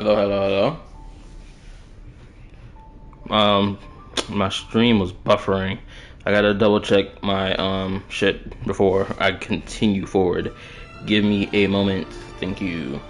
Hello, hello, hello. My stream was buffering. I gotta double check my shit before I continue forward. Give me a moment. Thank you.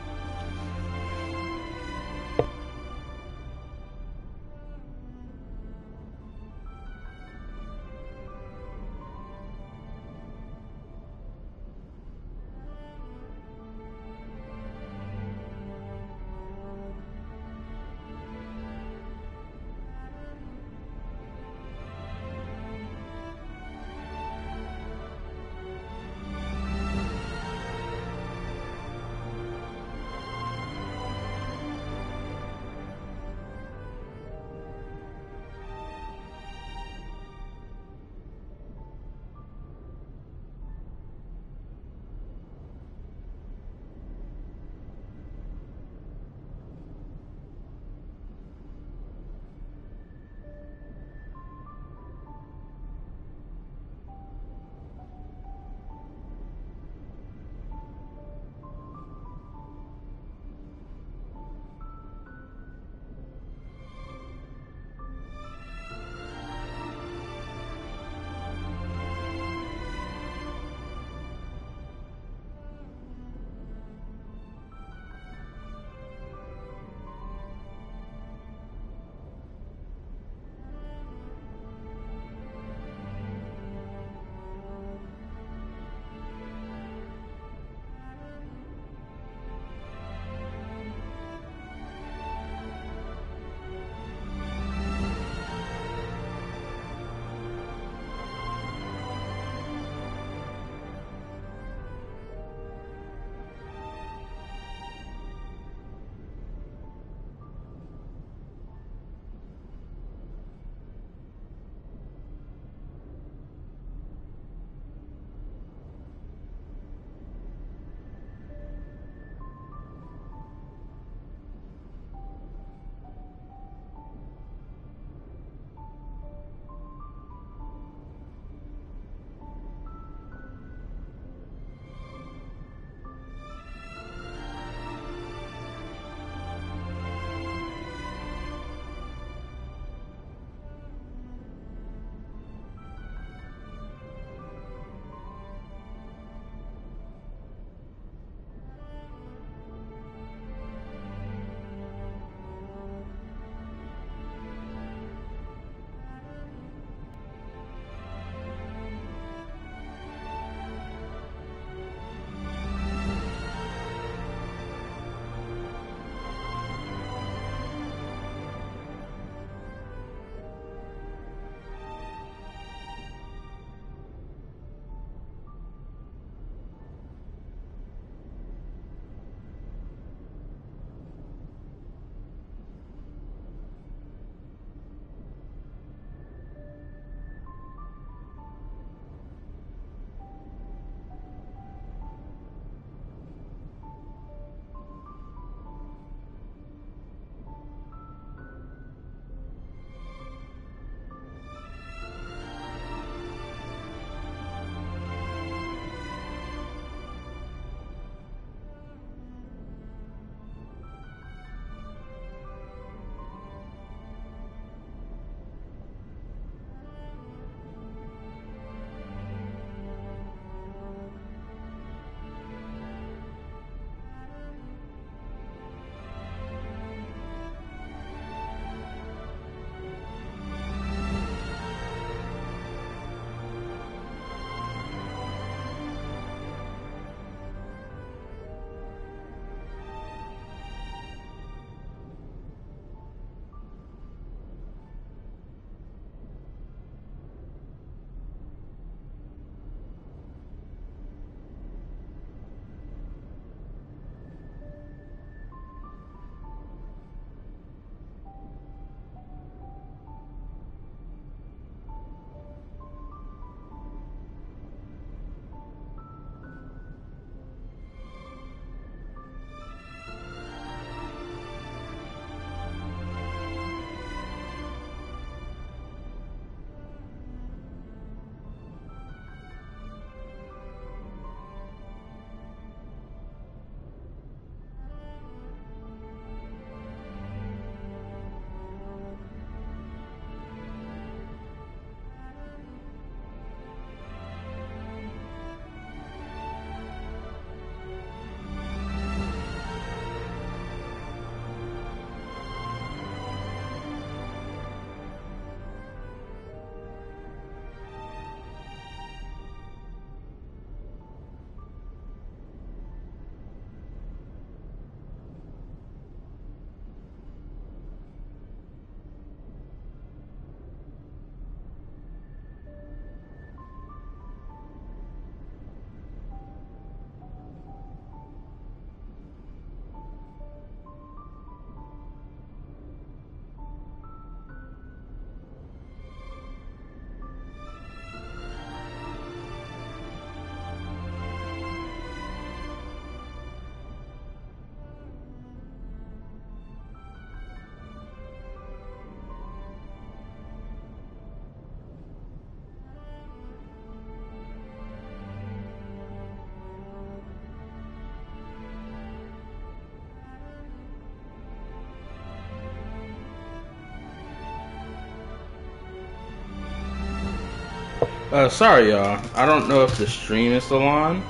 Sorry, y'all. I don't know if the stream is still on.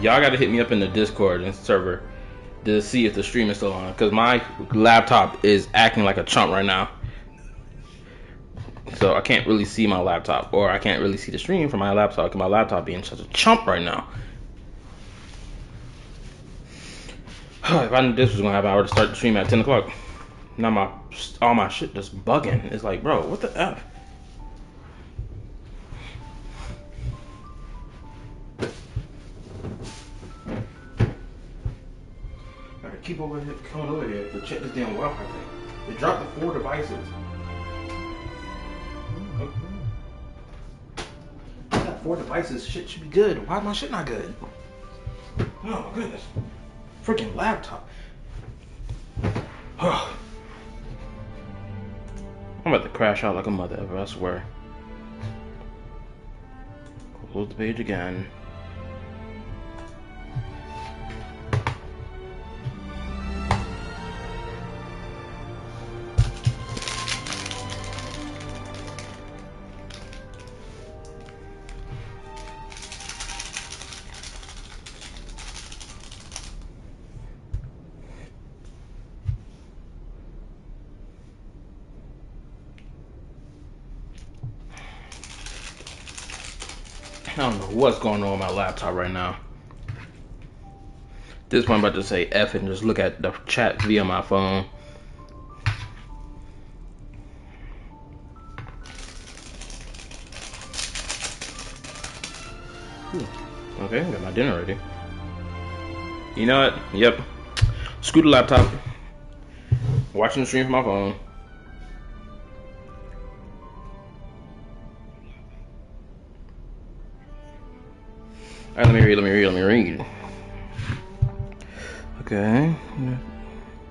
Y'all gotta hit me up in the Discord and server to see if the stream is still on, because my laptop is acting like a chump right now. So I can't really see my laptop, or I can't really see the stream from my laptop, because my laptop being such a chump right now. If I knew this was gonna happen, I would start the stream at 10 o'clock. Now all my shit just bugging. It's like, bro, what the F? Keep over here, coming over here to check this damn Wi-Fi thing. They dropped the 4 devices. I got 4 devices. Shit should be good. Why is my shit not good? Oh my goodness. Freaking laptop. I'm about to crash out like a mother ever, I swear. Close the page again. I don't know what's going on with my laptop right now. This one I'm about to say F and just look at the chat via my phone. Okay, got my dinner ready. You know what? Yep. Screw the laptop. Watching the stream from my phone. Alright, let me read. Okay.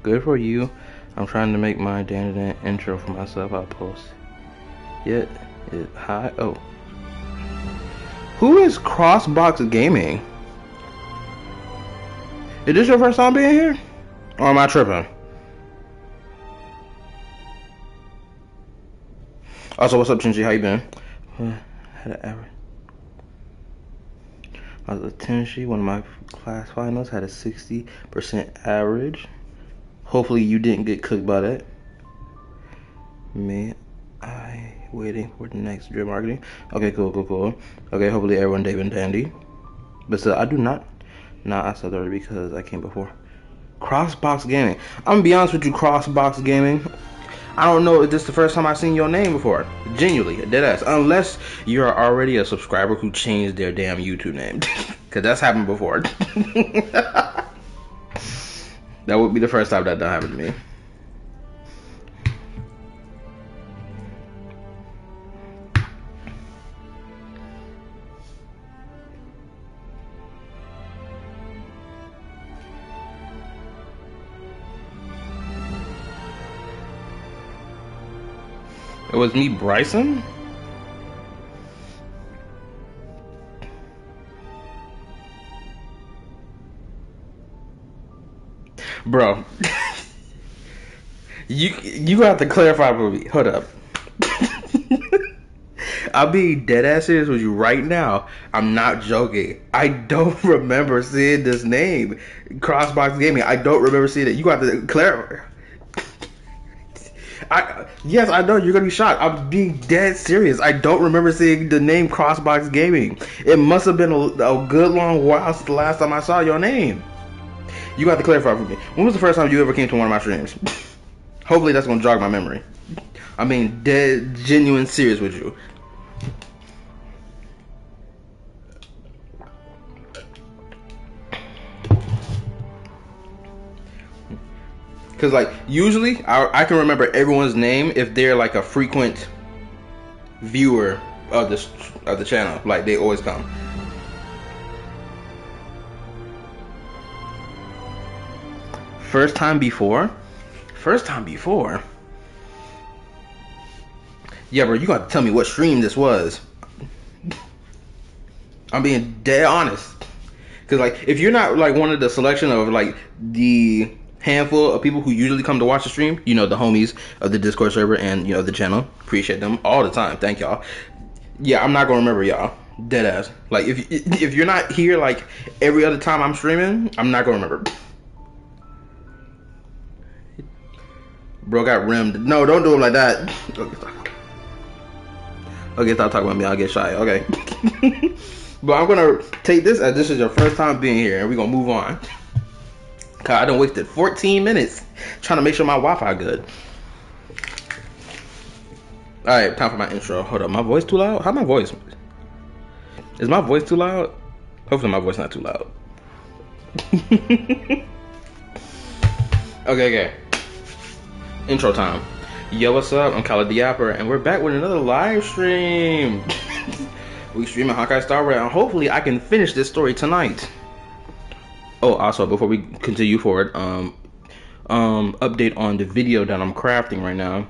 Good for you. I'm trying to make my Dan intro for myself. I'll post. Yet, hi. Oh. Who is Crossbox Gaming? Is this your first time being here? Or am I tripping? Also, what's up, Chinchi? How you been? Had an average. I was a Tennessee, one of my class finals, had a 60% average. Hopefully you didn't get cooked by that. I waiting for the next drip marketing. Okay, cool. Okay, hopefully everyone Dave and Dandy. But still, I do not. Nah, I said that already because I came before. Crossbox Gaming. I'm gonna be honest with you, Crossbox Gaming. I don't know if this is the first time I've seen your name before. Genuinely, deadass. Unless you're already a subscriber who changed their damn YouTube name. Because that's happened before. That would be the first time that happened to me. It was me, Bryson? Bro. you have to clarify for me. Hold up. I'll be dead ass serious with you right now. I'm not joking. I don't remember seeing this name. Crossbox Gaming. I don't remember seeing it. You got to clarify. Yes, I know you're gonna be shocked. I'm being dead serious. I don't remember seeing the name Crossbox Gaming. It must have been a good long while since the last time I saw your name. You got to clarify for me. When was the first time you ever came to one of my streams? Hopefully that's gonna jog my memory. I'm being dead, genuine serious with you. Cause like usually I can remember everyone's name if they're like a frequent viewer of the channel. Like they always come. First time before? Yeah, bro, you got to tell me what stream this was. I'm being dead honest. Cause like if you're not like one of the selection of like the handful of people who usually come to watch the stream, you know, the homies of the Discord server and, you know, the channel. Appreciate them all the time. Thank y'all. Yeah, I'm not gonna remember, y'all. Dead ass. Like if you're not here like every other time I'm streaming, I'm not gonna remember. Bro got rimmed. No, don't do him like that. Okay, stop talking about me. I'll get shy. Okay. But I'm gonna take this as this is your first time being here, and we're gonna move on. Cause I done wasted 14 minutes trying to make sure my Wi-Fi good. All right, time for my intro. Hold up, my voice too loud? How my voice? Is my voice too loud? Hopefully my voice not too loud. Okay. Intro time. Yo, what's up? I'm Khaled the Yapper, and we're back with another live stream. We streaming Honkai Star Rail, and hopefully I can finish this story tonight. Oh, also before we continue forward, update on the video that I'm crafting right now.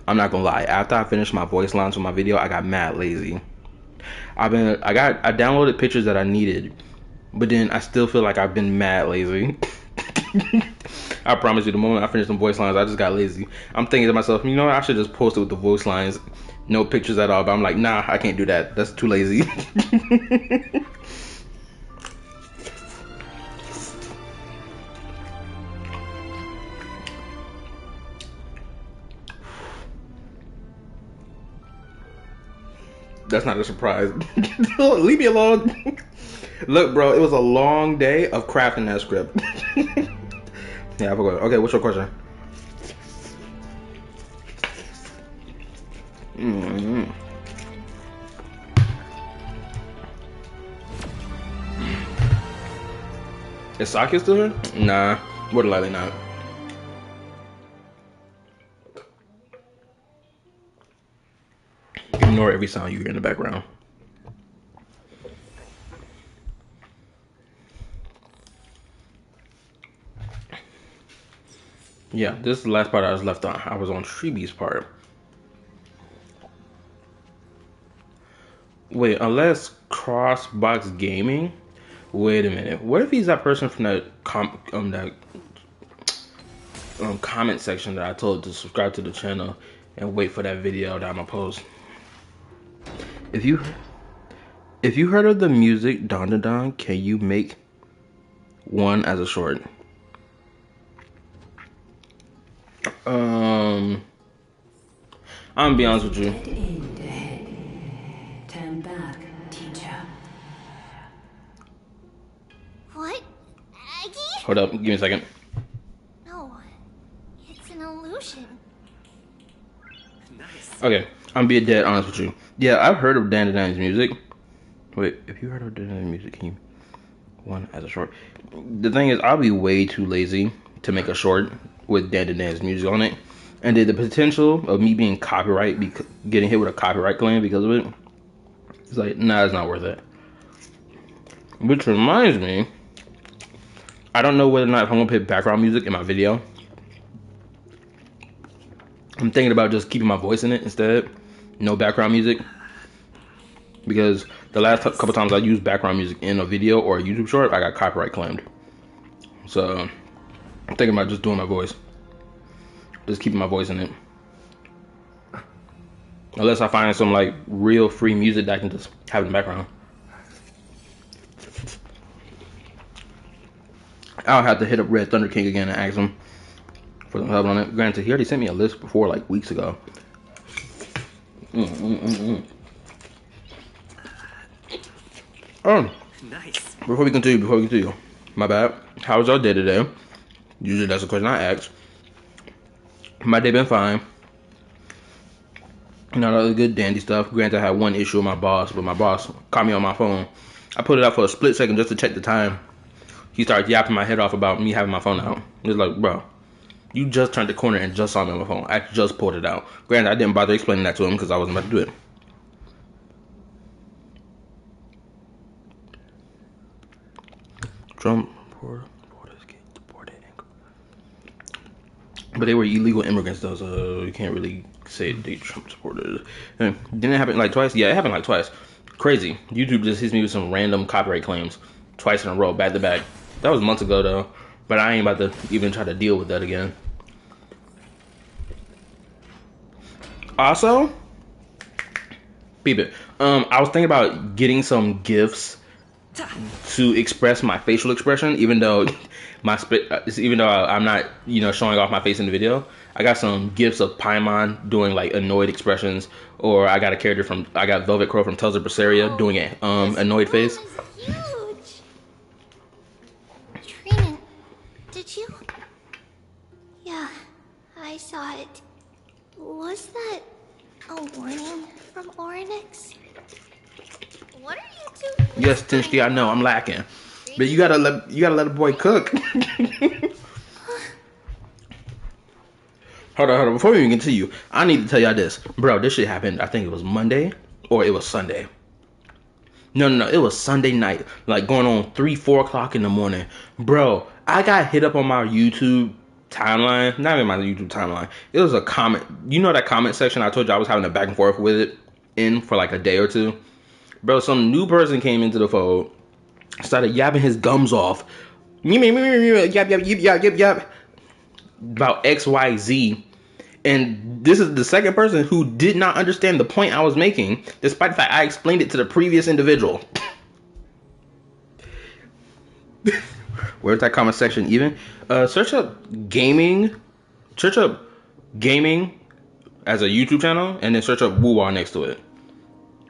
I'm not gonna lie. After I finished my voice lines for my video, I got mad lazy. I downloaded pictures that I needed, but then I still feel like I've been mad lazy. I promise you, the moment I finished some voice lines, I just got lazy. I'm thinking to myself, you know what, I should just post it with the voice lines, no pictures at all. But I'm like, nah, I can't do that. That's too lazy. That's not a surprise. Leave me alone. Look, bro, it was a long day of crafting that script. Yeah, I forgot. Okay, what's your question? Is Saki still here? Nah, more than likely not. Ignore every sound you hear in the background. Yeah, this is the last part I was left on. I was on Treebee's part. Wait, unless Crossbox Gaming? Wait a minute. What if he's that person from that comment section that I told to subscribe to the channel and wait for that video that I'm gonna post? If you heard of the music Don Don Don, can you make one as a short? I'm gonna be honest with you. Turn back, teacher. What? Aggie? Hold up, give me a second. No, it's an illusion. Nice. Okay, I'm being dead honest with you. Yeah, I've heard of Dan Dan's music. Wait, if you heard of Dan Dan's music, can you one as a short? The thing is, I'll be way too lazy to make a short with Dan Dan's music on it, and then the potential of me being getting hit with a copyright claim because of it, it's like, nah, it's not worth it. Which reminds me, I don't know whether or not if I'm gonna put background music in my video. I'm thinking about just keeping my voice in it instead, no background music, because the last couple times I used background music in a video or a YouTube short, I got copyright claimed. So I'm thinking about just doing my voice, just keeping my voice in it, unless I find some like real free music that I can just have in the background. I'll have to hit up Red Thunder King again and ask him for some help on it. Granted, he already sent me a list before, like weeks ago. Nice. Before we continue, my bad. How was your day today? Usually that's a question I ask. My day been fine. Not all the good dandy stuff. Granted, I had one issue with my boss, but my boss called me on my phone. I put it out for a split second just to check the time. He started yapping my head off about me having my phone out. It's like, bro, you just turned the corner and just saw me on my phone. I just pulled it out. Granted, I didn't bother explaining that to him because I wasn't about to do it. Trump but they were illegal immigrants though, so you can't really say they Trump supporters. Didn't it happen like twice? Yeah, it happened like twice. Crazy. YouTube just hits me with some random copyright claims twice in a row, back to back. That was months ago though, but I ain't about to even try to deal with that again. Also, Peep it. I was thinking about getting some gifts to express my facial expression, even though I'm not, showing off my face in the video. I got some gifts of Paimon doing like annoyed expressions, or I got Velvet Crow from Tales of Berseria doing an annoyed face. This room is huge. Trina, did you? Yeah, I saw it. Was that a warning from Oryx? What are you two? Yes, Tinshki, I know I'm lacking, but you gotta let a boy cook. Hold on. Before we even continue, I need to tell y'all this, bro. This shit happened. I think it was Monday or it was Sunday. No. It was Sunday night, like going on 3-4 o'clock in the morning, bro. I got hit up on my YouTube timeline. Not even my YouTube timeline. It was a comment. You know that comment section I told you I was having a back and forth with it in for like a day or two. Bro, some new person came into the fold, started yapping his gums off. Yap. About XYZ. And this is the second person who did not understand the point I was making, despite the fact I explained it to the previous individual. Where's that comment section even? Search up gaming as a YouTube channel, and then search up Wuwa next to it.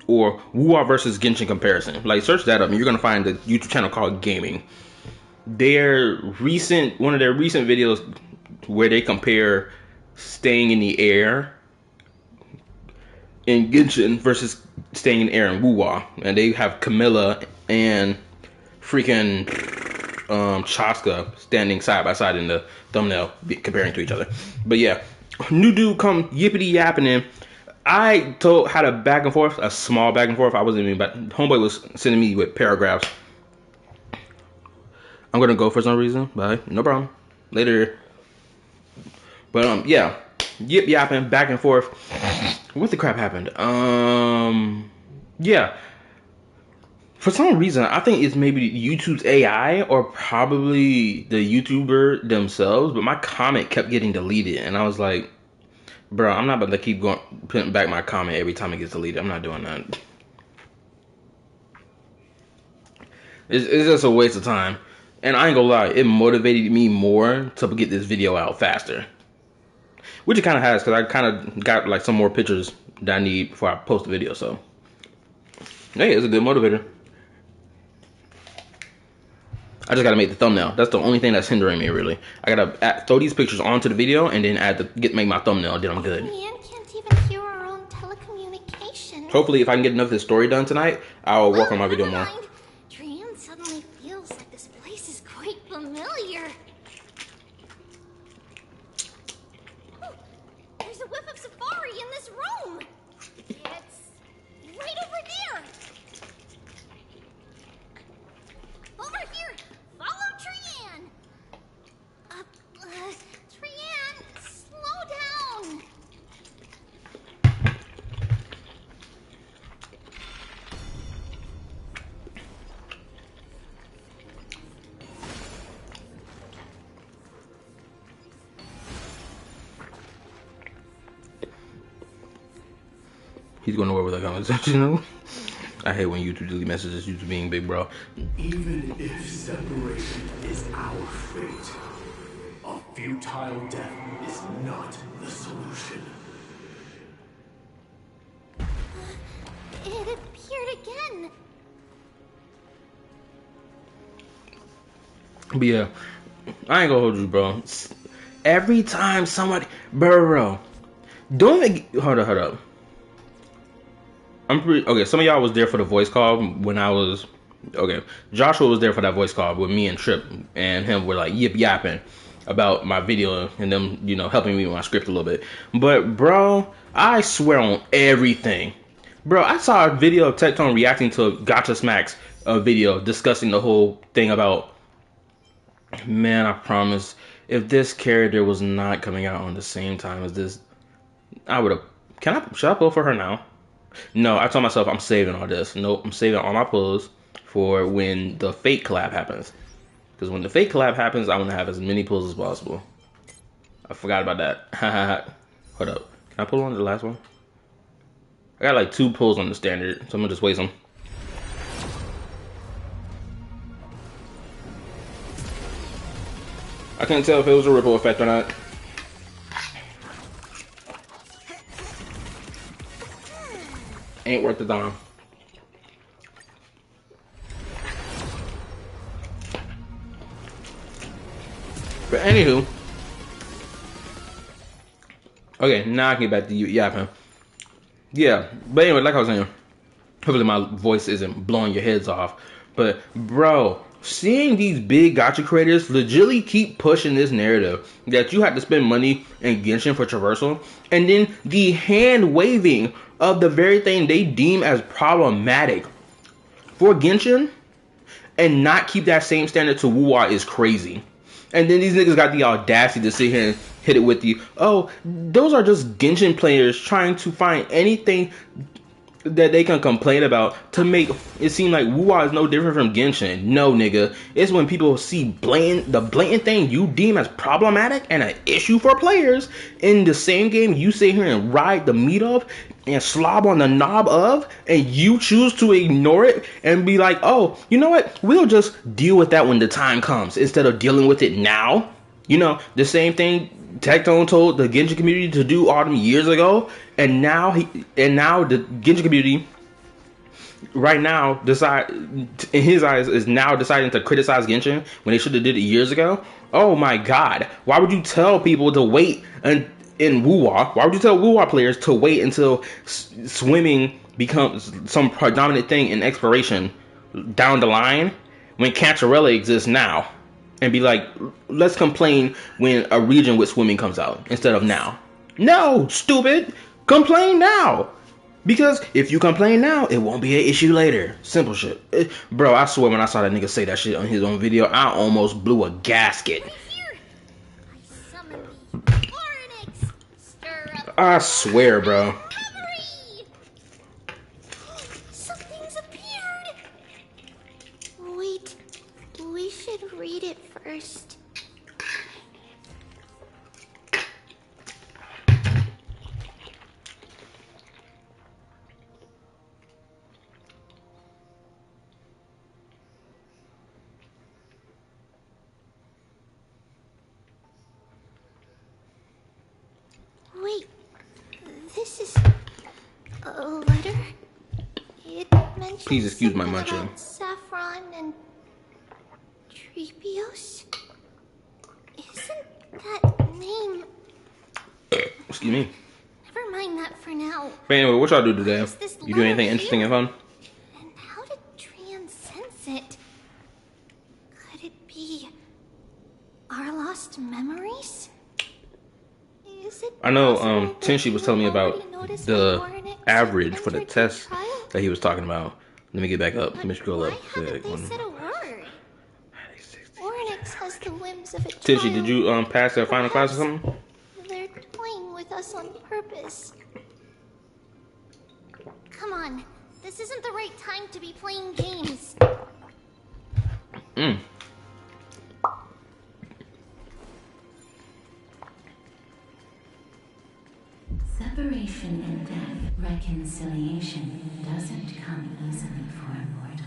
Or Wuwa versus Genshin comparison. Like, search that up and you're gonna find the YouTube channel called Gaming. One of their recent videos where they compare staying in the air in Genshin versus staying in the air in Wuwa. And they have Camilla and freaking Chaska standing side by side in the thumbnail comparing to each other. But yeah, new dude come yippity yapping in. I had a back and forth, a small back and forth. I wasn't even, but homeboy was sending me with paragraphs. I'm gonna go for some reason. Bye. No problem. Later. But yeah, yip yapping back and forth. What the crap happened? Yeah. For some reason, I think it's maybe YouTube's AI or probably the YouTuber themselves. But my comment kept getting deleted, and I was like, bro, I'm not about to keep putting back my comment every time it gets deleted. I'm not doing that. It's just a waste of time. And I ain't gonna lie, it motivated me more to get this video out faster. Which it kind of has, because I kind of got like some more pictures that I need before I post the video. So, hey, it's a good motivator. I just gotta make the thumbnail. That's the only thing that's hindering me, really. I gotta throw these pictures onto the video and then make my thumbnail. Then I'm good. Man can't even hear our own telecommunications. Hopefully, if I can get enough of this story done tonight, I'll work on my video more. Trian suddenly feels like this place is quite familiar. Oh, there's a whiff of safari in this room. It's right over there. Over here. Follow Trian. Trian, slow down. He's going nowhere with that comment section. I hate when YouTube delete messages due to being big, bro. Even if separation is our fate, a futile death is not the solution. It appeared again. But yeah, I ain't gonna hold you, bro. Every time somebody, bro, don't even, hold up. Okay, some of y'all was there for the voice call when I was, okay, Joshua was there for that voice call with me and Trip, and him were like yip yapping about my video and them, helping me with my script a little bit. But bro, I swear on everything. Bro, I saw a video of Tectone reacting to Gotcha Smack's video discussing the whole thing about, man, I promise, if this character was not coming out on the same time as this, I would have, should I pull for her now? No, I told myself I'm saving all this. Nope, I'm saving all my pulls for when the fake collab happens. Because when the fake collab happens, I want to have as many pulls as possible. I forgot about that. Hold up. Can I pull on the last one? I got like 2 pulls on the standard, so I'm gonna just waste them. I can't tell if it was a ripple effect or not. Ain't worth the dime. But anywho, okay, now I can get back to you yapping. Yeah, but anyway, like I was saying, hopefully my voice isn't blowing your heads off. But bro, seeing these big gacha creators legitimately keep pushing this narrative that you have to spend money in Genshin for traversal, and then the hand waving of the very thing they deem as problematic for Genshin, and not keep that same standard to Wuwa is crazy. And then these niggas got the audacity to sit here and hit it with you. Oh, those are just Genshin players trying to find anything that they can complain about to make it seem like Wuwa is no different from Genshin. No, nigga. It's when people see the blatant thing you deem as problematic and an issue for players in the same game you sit here and ride the meat of and slob on the knob of, and you choose to ignore it and be like, oh, you know what? We'll just deal with that when the time comes instead of dealing with it now. You know, the same thing Tectone told the Genshin community to do all them years ago, and now the Genshin community right now decide in his eyes is now deciding to criticize Genshin when they should have did it years ago. Oh my god, why would you tell people to wait in Wuwa? Why would you tell Wuwa players to wait until swimming becomes some predominant thing in exploration down the line when Cantarella exists now? And be like, let's complain when a region with swimming comes out instead of now. No, stupid. Complain now. Because if you complain now, it won't be an issue later. Simple shit. Bro, I swear when I saw that nigga say that shit on his own video, I almost blew a gasket. Right here. I summon the Oryx. Stir up. I swear, bro. Memory. Something's appeared. Wait, we should read it first. Wait, this is a letter? It mentions Please excuse my something munching. about Saffron and Treebios. Isn't that name? Excuse me. Never mind that for now. But anyway, what y'all do today? What's this You do anything letter interesting and here? fun? And how to transcend it? Could it be our lost memories? Is it I know possible that Tenshi was you telling me about already noticed the that Oryx average for the entered test trial? that he was talking about. Let me get back up. Let me But scroll why up. haven't they said a word? Oryx has the limbs of a child. Tenshi, did you pass their final class or Perhaps something? they're toying with us on purpose. Come on, this isn't the right time to be playing games. Separation and death, reconciliation doesn't come easily for a mortal.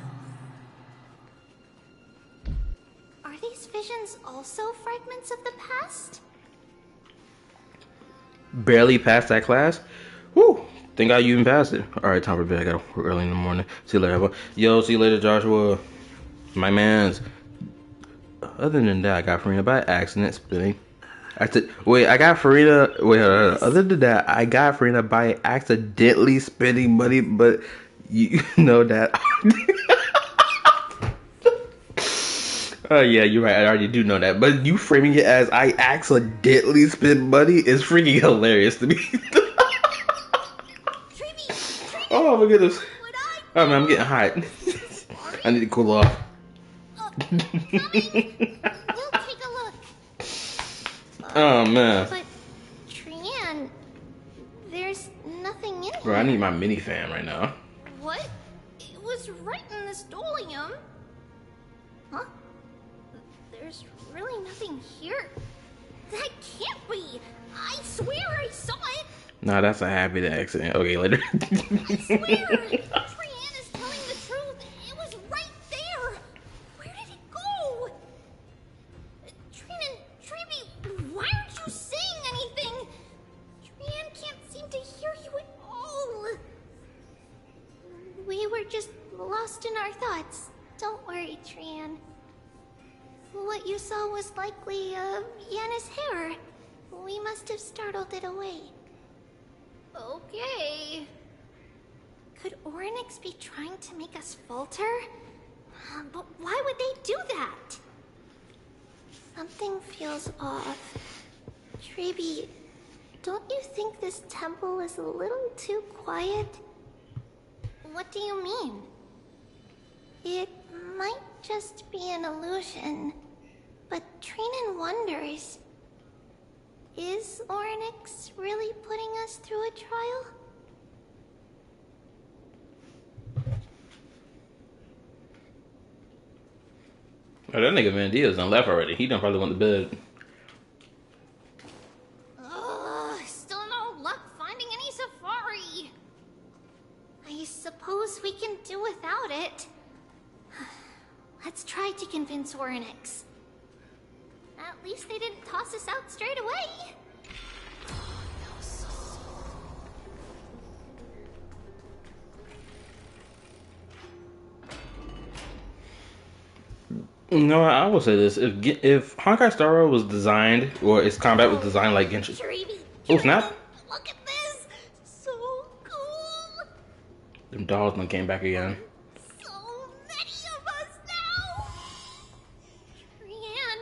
Are these visions also fragments of the past? Barely passed that class? Whew. Think I even passed it. Alright, time for bed. I gotta work early in the morning. See you later, everyone. Yo, see you later, Joshua. My mans. Other than that, I got Farina by accident spinning. I got Farina. Other than that, I got Farina by accidentally spending money, but you know that. Oh yeah, you're right. I already do know that. But you framing it as I accidentally spent money is freaking hilarious to me. Treeby! Oh my goodness. Would I? Oh man, I'm getting hot. I need to cool off. Coming? We'll take a look. Oh man. But, Trian, there's nothing in Bro, I here. need my mini fan right now. What? It was right in the stolium. Huh? There's really nothing here. That can't be. I swear I saw it. Nah, that's a happy accident. Okay, later. I swear! Trian is telling the truth. It was right there. Where did it go? Trian and Treeby, why aren't you saying anything? Trian can't seem to hear you at all. We were just lost in our thoughts. Don't worry, Trian. What you saw was likely, Yana's hair. We must have startled it away. Okay. Could Oryx be trying to make us falter? But why would they do that? Something feels off. Treeby, don't you think this temple is a little too quiet? What do you mean? It might just be an illusion, but Trinan wonders, is Oryx really putting us through a trial? Oh, that nigga Van Diaz done left already. He done probably went to bed. Still no luck finding any safari. I suppose we can do without it. Let's try to convince Oryx. At least they didn't toss us out straight away. No, I will say this: if Honkai Star Rail was designed, or its combat was designed like Genshin. Oh snap! Look at this! So cool! Them dolls done came back again. So many of us now! Trian.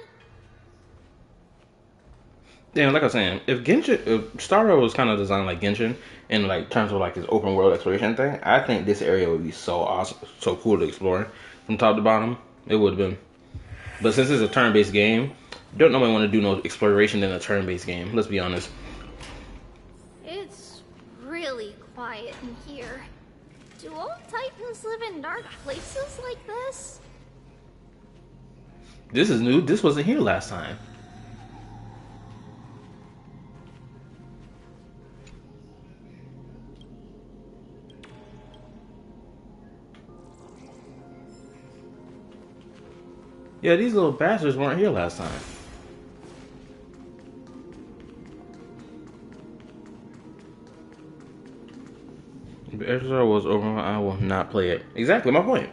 Yeah, like I was saying, if Star Rail was kind of designed like Genshin, in like terms of like this open world exploration thing, I think this area would be so awesome, so cool to explore from top to bottom. It would have been. But since it's a turn-based game, don't nobody want to do no exploration in a turn-based game. Let's be honest. It's really quiet in here. Do all Titans live in dark places like this? This is new. This wasn't here last time. Yeah, these little bastards weren't here last time. If Ezra was over, I will not play it. Exactly my point.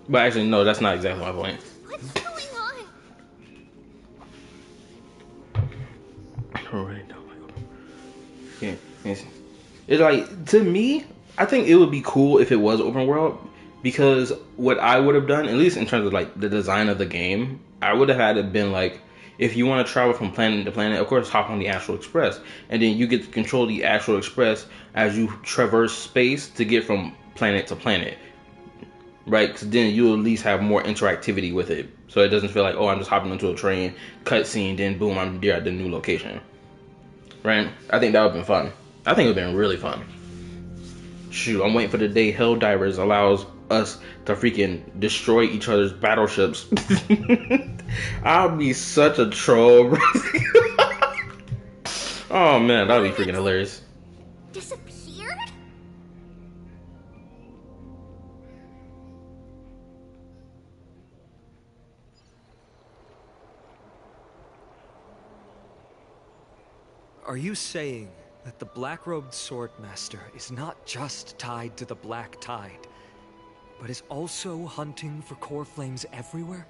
But actually, no, that's not exactly my point. What's going on? Alright, yeah, it's like, to me, I think it would be cool if it was open world, because what I would have done, at least in terms of like the design of the game, I would have had it been like, if you want to travel from planet to planet, of course hop on the Astral Express, and then you get to control the Astral Express as you traverse space to get from planet to planet, right? Because then you'll at least have more interactivity with it, so it doesn't feel like, oh, I'm just hopping into a train, cutscene, then boom, I'm there at the new location, right? I think that would have been fun. I think it would have been really fun. Shoot, I'm waiting for the day Helldivers allows us to freaking destroy each other's battleships. I'll be such a troll, bro. Oh man, that'd be freaking hilarious. Disappeared? Are you saying that the black-robed swordmaster is not just tied to the Black Tide, but is also hunting for core flames everywhere?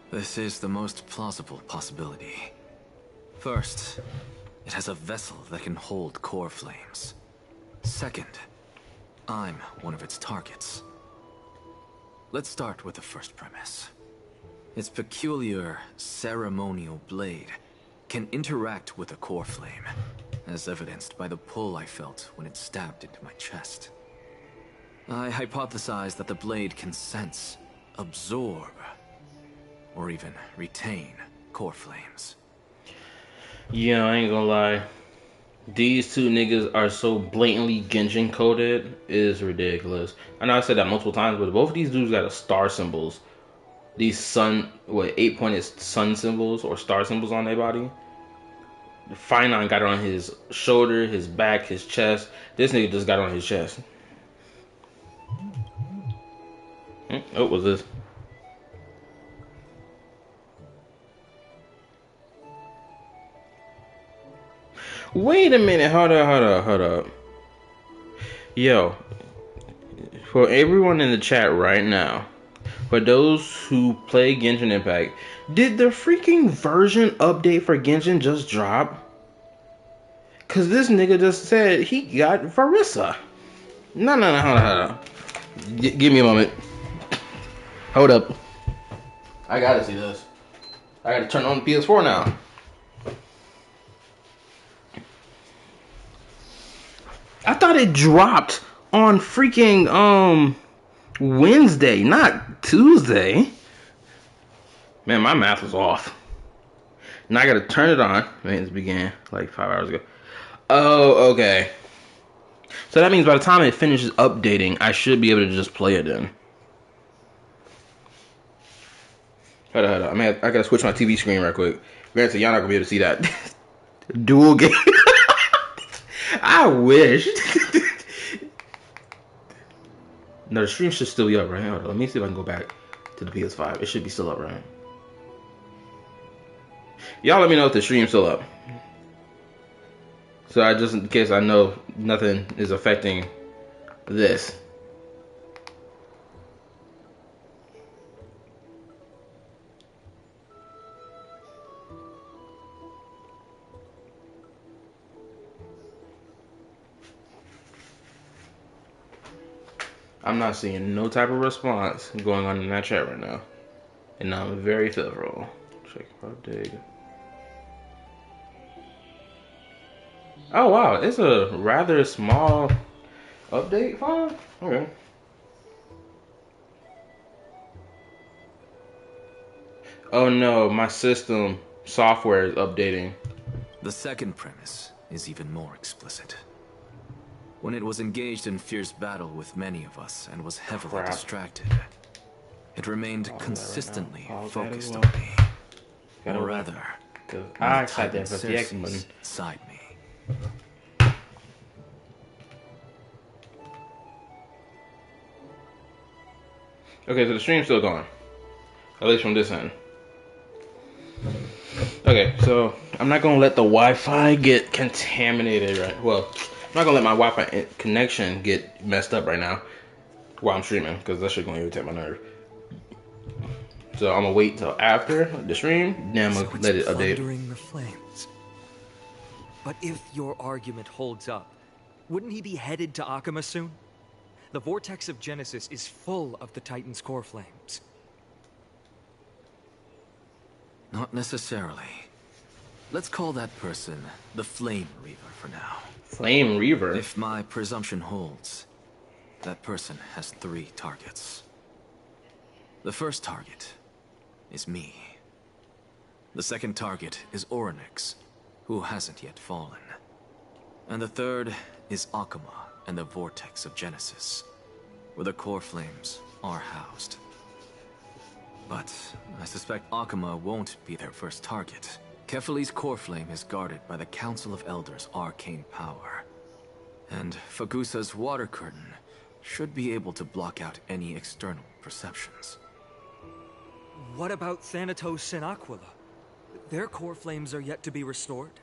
This is the most plausible possibility. First, it has a vessel that can hold core flames. Second, I'm one of its targets. Let's start with the first premise. Its peculiar ceremonial blade can interact with a core flame, as evidenced by the pull I felt when it stabbed into my chest. I hypothesize that the blade can sense, absorb, or even retain core flames. Yeah, I ain't gonna lie. These two niggas are so blatantly Genshin coded, it is ridiculous. I know I said that multiple times, but both of these dudes got a star symbols these sun, what, 8-pointed sun symbols or star symbols on their body. Finon got it on his shoulder, his back, his chest. This nigga just got it on his chest. Oh, what was this? Wait a minute, hold up. Yo, for everyone in the chat right now, for those who play Genshin Impact, did the freaking version update for Genshin just drop? Cause this nigga just said he got Varissa. No, hold on. Give me a moment. Hold up. I gotta see this. I gotta turn on the PS4 now. I thought it dropped on freaking Wednesday, not Tuesday. Man, my math was off. Now I gotta turn it on. Maintenance began like 5 hours ago. Oh, okay. So that means by the time it finishes updating, I should be able to just play it then. Hold on. I gotta switch my TV screen real quick. Granted, y'all not gonna be able to see that. Dual game. I wish. No, the stream should still be up, right? Hold on, let me see if I can go back to the PS5. It should be still up, right? Y'all let me know if the stream's still up. So I just, in case I know nothing is affecting this. I'm not seeing no type of response going on in that chat right now. And I'm very fearful. Check update. Oh wow, it's a rather small update file? Okay. Oh no, my system software is updating. The second premise is even more explicit. When it was engaged in fierce battle with many of us and was heavily distracted, it remained consistently focused on me. Or rather, I tried that for the inside me. Okay, so the stream's still going. At least from this end. Okay, so I'm not gonna let the Wi-Fi get contaminated, right? Well, I'm not gonna let my Wi-Fi connection get messed up right now while I'm streaming, because that shit gonna irritate my nerve. So I'm gonna wait till after the stream, then I'm gonna let it update. Plundering the flames. But if your argument holds up, wouldn't he be headed to Akuma soon? The vortex of Genesis is full of the Titan's core flames. Not necessarily. Let's call that person the Flame Reaver for now. Flame Reaver? If my presumption holds, that person has 3 targets. The first target is me. The second target is Orynyx, who hasn't yet fallen. And the third is Akuma and the Vortex of Genesis, where the core flames are housed. But I suspect Akuma won't be their first target. Kefali's core flame is guarded by the Council of Elders' arcane power. And Fagusa's water curtain should be able to block out any external perceptions. What about Thanatos and Aquila? Their core flames are yet to be restored.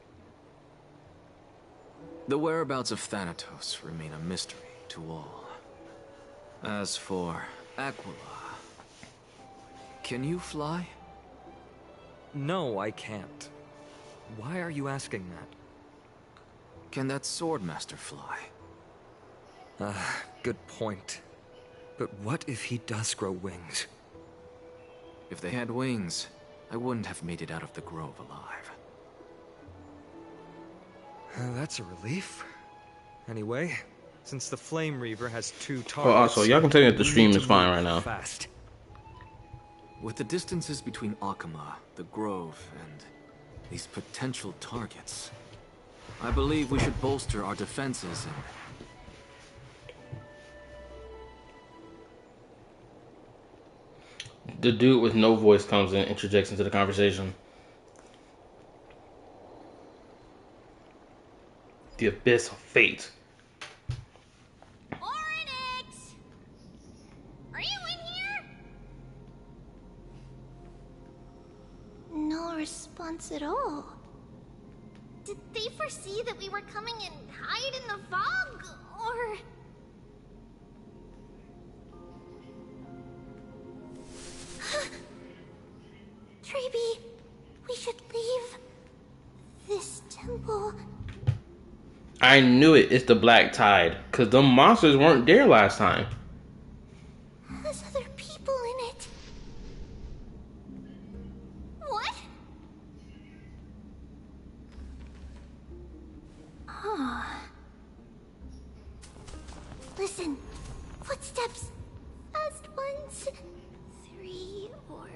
The whereabouts of Thanatos remain a mystery to all. As for Aquila, can you fly? No, I can't. Why are you asking that? Can that Swordmaster fly? Good point. But what if he does grow wings? If they had wings, I wouldn't have made it out of the grove alive. That's a relief. Anyway, since the Flame Reaver has 2 targets... Oh, also, y'all can tell me that the stream is fine right now. Fast. With the distances between Akuma, the grove, and these potential targets, I believe we should bolster our defenses and... The dude with no voice comes in, interjects into the conversation. The abyss of fate. Oryx! Are you in here? No response at all. Did they foresee that we were coming and hide in the fog, or... Treeby, we should leave this temple. I knew it. It's the Black Tide. Because the monsters weren't there last time. There's other people in it. What? Huh. Listen. Footsteps. Fast ones. 3 or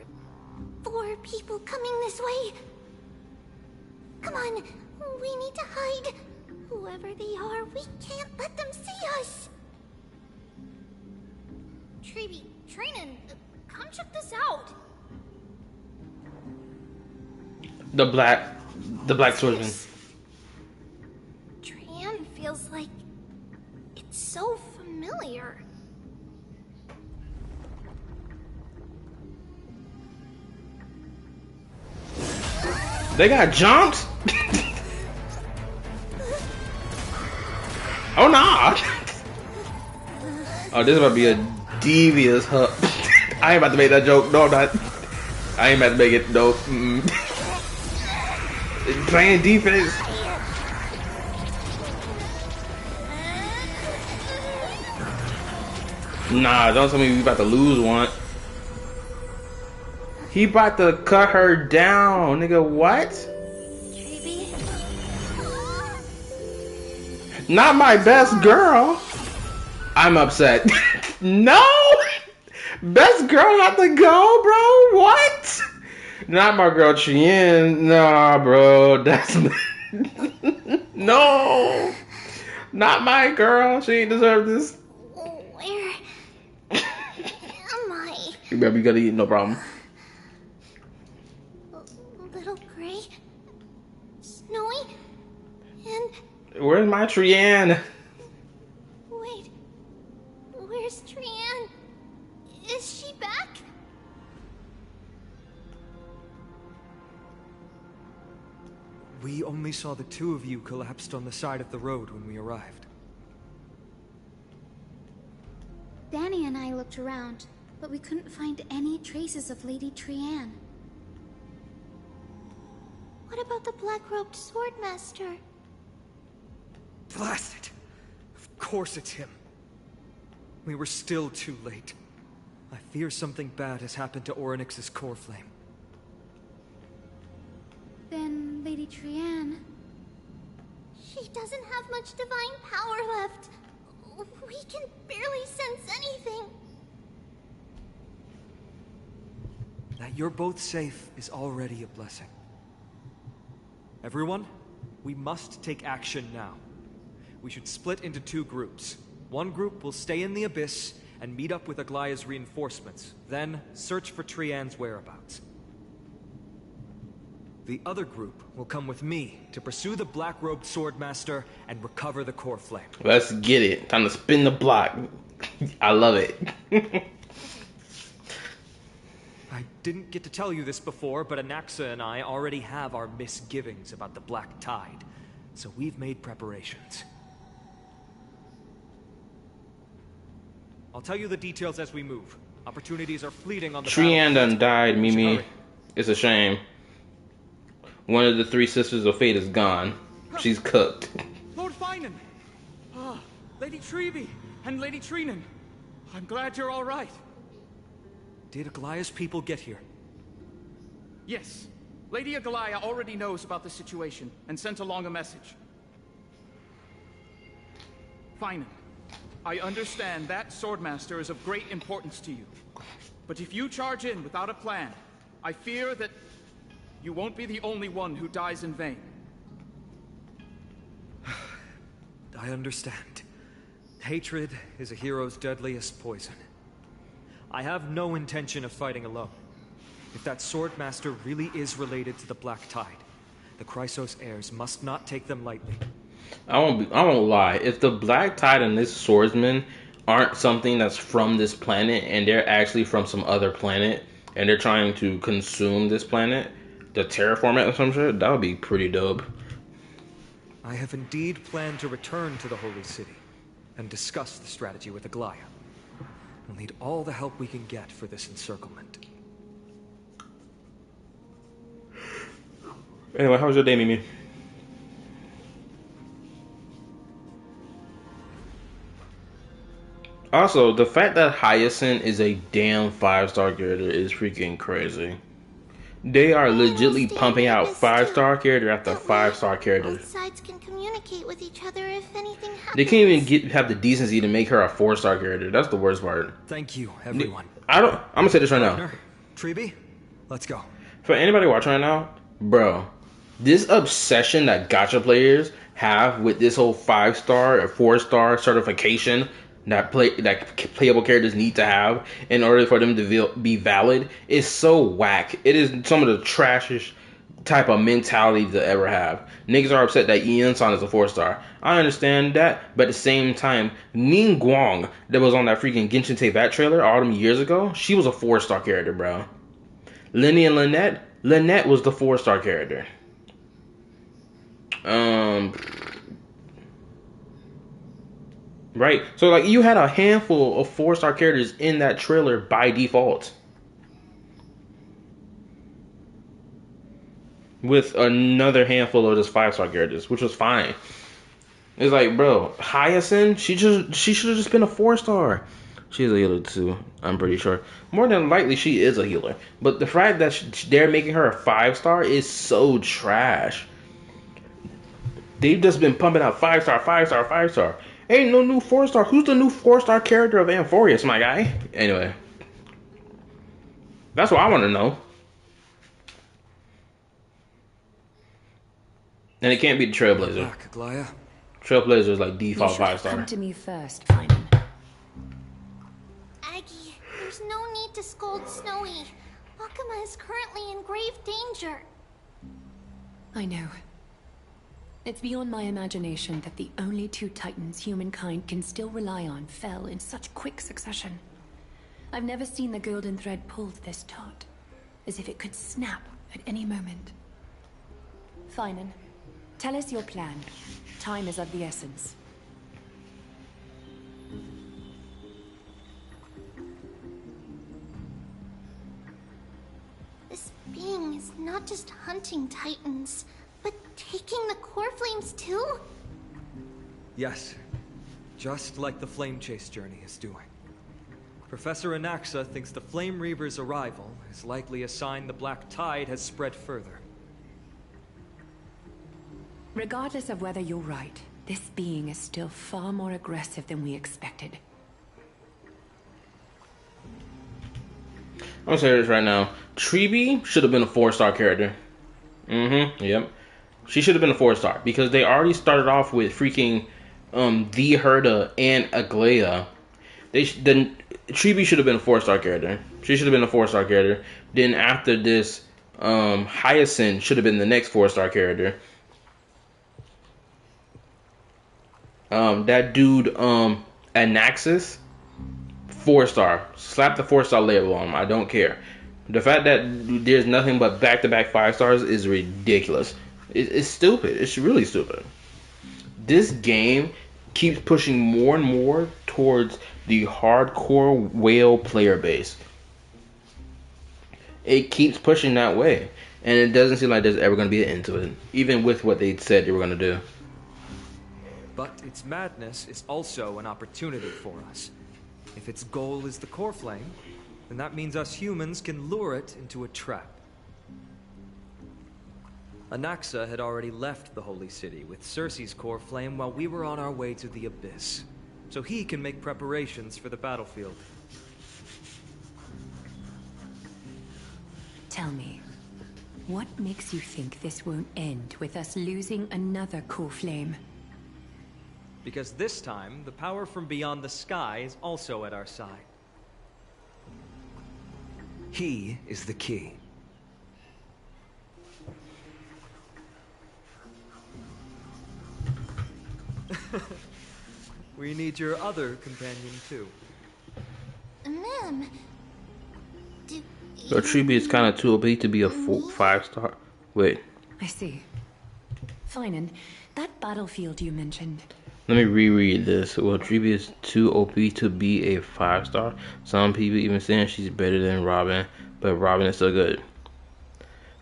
4 people coming this way. Come on. We need to hide. Whoever they are, we can't let them see us. Treeby, Trainin, come check this out. The black swordsman. Trian feels like it's so familiar. They got jumped? Oh nah! Oh, this is about to be a devious hub. I ain't about to make that joke. No, I'm not. I ain't about to make it. No. Playing defense. Nah, don't tell me we about to lose one. He about to cut her down, nigga. What? Not my best girl. I'm upset. No! Best girl had to go, bro? What? Not my girl Chien. Nah, bro. That's... No! Not my girl. She ain't deserve this. Where am I? You better be gonna eat, no problem. Little Gray? Snowy? And... Where's my Trian? Wait, where's Trian? Is she back? We only saw the 2 of you collapsed on the side of the road when we arrived. Danny and I looked around, but we couldn't find any traces of Lady Trian. What about the black-robed swordmaster? Blast it! Of course it's him. We were still too late. I fear something bad has happened to Oryx's core flame. Then Lady Trian... She doesn't have much divine power left. We can barely sense anything. That you're both safe is already a blessing. Everyone, we must take action now. We should split into 2 groups. One group will stay in the Abyss and meet up with Aglaya's reinforcements, then search for Trian's whereabouts. The other group will come with me to pursue the black-robed swordmaster and recover the core flame. Let's get it. Time to spin the block. I love it. I didn't get to tell you this before, but Anaxa and I already have our misgivings about the Black Tide, so we've made preparations. I'll tell you the details as we move. Opportunities are fleeting on the Trian done died, Mimi. Hurry. It's a shame. One of the 3 sisters of fate is gone. She's cooked. Lord Finan! Lady Treeby and Lady Trinan. I'm glad you're all right. Did Aglaya's people get here? Yes. Lady Aglaya already knows about the situation and sent along a message. Finan, I understand that Swordmaster is of great importance to you. But if you charge in without a plan, I fear that you won't be the only one who dies in vain. I understand. Hatred is a hero's deadliest poison. I have no intention of fighting alone. If that Swordmaster really is related to the Black Tide, the Chrysos heirs must not take them lightly. I won't lie. If the Black Tide and this swordsman aren't something that's from this planet and they're actually from some other planet and they're trying to consume this planet, to terraform it or some shit, that would be pretty dope. I have indeed planned to return to the Holy City and discuss the strategy with Aglaya. We'll need all the help we can get for this encirclement. Anyway, how was your day, Mimi? Also, the fact that Hyacinth is a damn 5-star character is freaking crazy. They are legitly pumping out 5-star character after 5-star character. Both sides can communicate with each other if anything happens. They can't even have the decency to make her a 4-star character. That's the worst part. Thank you, everyone. I'm gonna say this right now. Treeby, let's go. For anybody watching right now, bro, this obsession that gacha players have with this whole 5-star or 4-star certification that playable characters need to have in order for them to be valid is so whack. It is some of the trashiest type of mentality to ever have. Niggas are upset that Ian-san is a 4-star. I understand that, but at the same time, Ning Guang that was on that freaking Genshin Teyvat trailer all them years ago, she was a 4-star character, bro. Lenny and Lynette was the 4-star character. Right, so like you had a handful of 4-star characters in that trailer by default, with another handful of just 5-star characters, which was fine. It's like, bro, Hyacinth, she should have just been a 4-star. She's a healer too, I'm pretty sure. More than likely, she is a healer. But the fact that they're making her a 5-star is so trash. They've just been pumping out 5-star, 5-star, 5-star. Ain't no new 4-star. Who's the new 4-star character of Amphorius, my guy? Anyway. That's what I want to know. And it can't be the Trailblazer. Trailblazer is like default 5-star. Come to me first, Finan. Aggie, there's no need to scold Snowy. Akuma is currently in grave danger. I know. It's beyond my imagination that the only 2 titans humankind can still rely on fell in such quick succession. I've never seen the golden thread pulled this taut, as if it could snap at any moment. Finan, tell us your plan. Time is of the essence. This being is not just hunting titans, but taking the core flames too? Yes, just like the Flame Chase journey is doing. Professor Anaxa thinks the Flame Reaver's arrival is likely a sign the Black Tide has spread further. Regardless of whether you're right, this being is still far more aggressive than we expected. I'm gonna say this right now. Treeby should have been a 4-star character. Yep. She should have been a 4-star because they already started off with freaking the Herda and Aglaya. Then Treeby should have been a 4-star character. She should have been a 4-star character. Then after this, Hyacinth should have been the next 4-star character. That dude, Anaxis, 4-star. Slap the 4-star label on him. I don't care. The fact that there's nothing but back-to-back 5-stars is ridiculous. It's stupid. It's really stupid. This game keeps pushing more and more towards the hardcore whale player base. It keeps pushing that way. And it doesn't seem like there's ever going to be an end to it. Even with what they said they were going to do. But its madness is also an opportunity for us. If its goal is the core flame, then that means us humans can lure it into a trap. Anaxa had already left the Holy City with Cersei's core flame while we were on our way to the Abyss, so he can make preparations for the battlefield. Tell me, what makes you think this won't end with us losing another core flame? Because this time, the power from beyond the sky is also at our side. He is the key. We need your other companion too. Ma'am, So Triby is kind of too OP to be a 5-star. Wait, I see. Fine, and that battlefield you mentioned. let me reread this. Well, Triby is too OP to be a 5-star. Some people even saying she's better than Robin, but Robin is still good.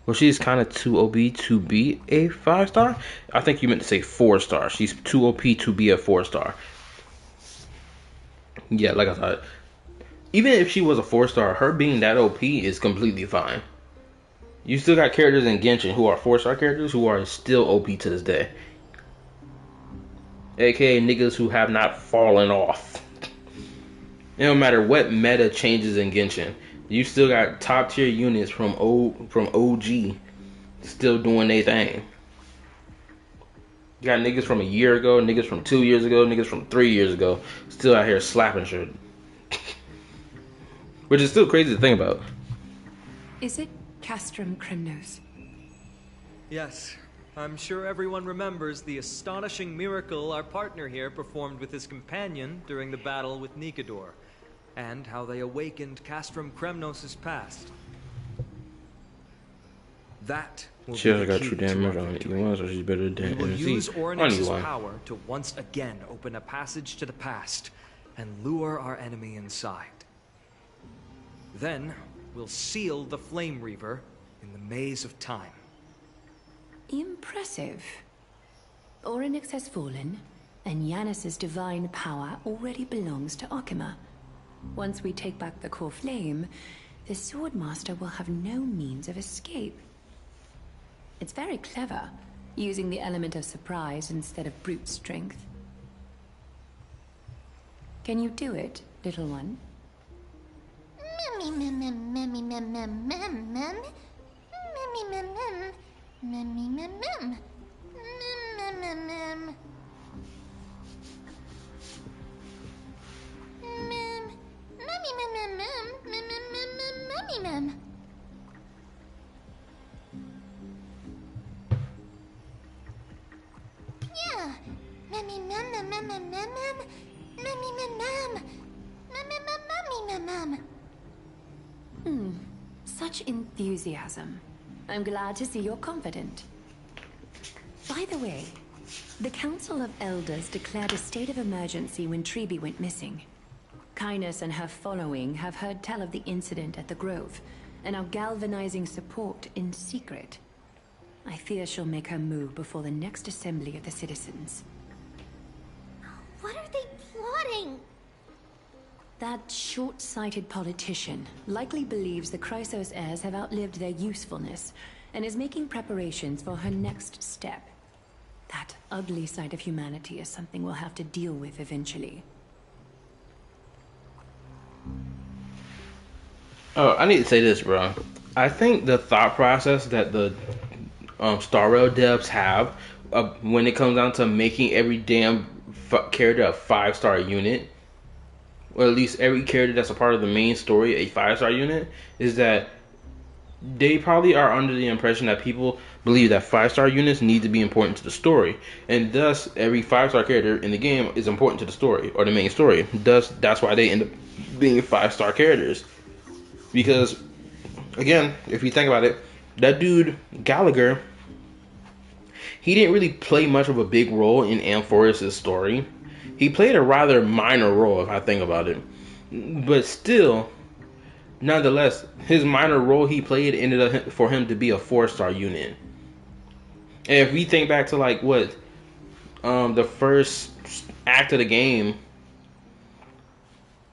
Well, she's kind of too OP to be a 5-star. I think you meant to say 4-star. She's too OP to be a 4-star. Yeah, like I thought. Even if she was a 4-star, her being that OP is completely fine. You still got characters in Genshin who are 4-star characters who are still OP to this day. AKA niggas who have not fallen off. It don't matter what meta changes in Genshin. You still got top tier units from OG still doing their thing. You got niggas from a year ago, niggas from 2 years ago, niggas from 3 years ago still out here slapping shit. Which is still crazy to think about. Is it Castrum Cremnos? Yes, I'm sure everyone remembers the astonishing miracle our partner here performed with his companion during the battle with Nikador, and how they awakened Castrum Cremnos' past. That will She be also the got key true to damage our on victory. E1, so she's better We than will use MC on Oryx's E1. power to once again open a passage to the past and lure our enemy inside. Then we'll seal the Flame Reaver in the maze of time. Impressive. Oryx has fallen, and Yanis's divine power already belongs to Okima. Once we take back the core flame, the Swordmaster will have no means of escape. It's very clever, using the element of surprise instead of brute strength. Can you do it, little one? Such enthusiasm. I'm glad to see you're confident. By the way, the Council of Elders declared a state of emergency when Triby went missing. Kynus and her following have heard tell of the incident at the Grove, and are galvanizing support in secret. I fear she'll make her move before the next assembly of the citizens. What are they plotting? That short-sighted politician likely believes the Chrysos heirs have outlived their usefulness, and is making preparations for her next step. That ugly side of humanity is something we'll have to deal with eventually. Oh, I need to say this, bro. I think the thought process that the Star Rail devs have when it comes down to making every damn character a 5-star unit, or at least every character that's a part of the main story a 5-star unit, is that they probably are under the impression that people believe that 5-star units need to be important to the story, and thus every 5-star character in the game is important to the story or the main story. Thus, that's why they end up being 5-star characters. Because, again, if you think about it, that dude Gallagher, he didn't really play much of a big role in Amphoris's story. He played a rather minor role, if I think about it. But still, nonetheless, his minor role he played ended up for him to be a 4-star unit. And if we think back to like what the first act of the game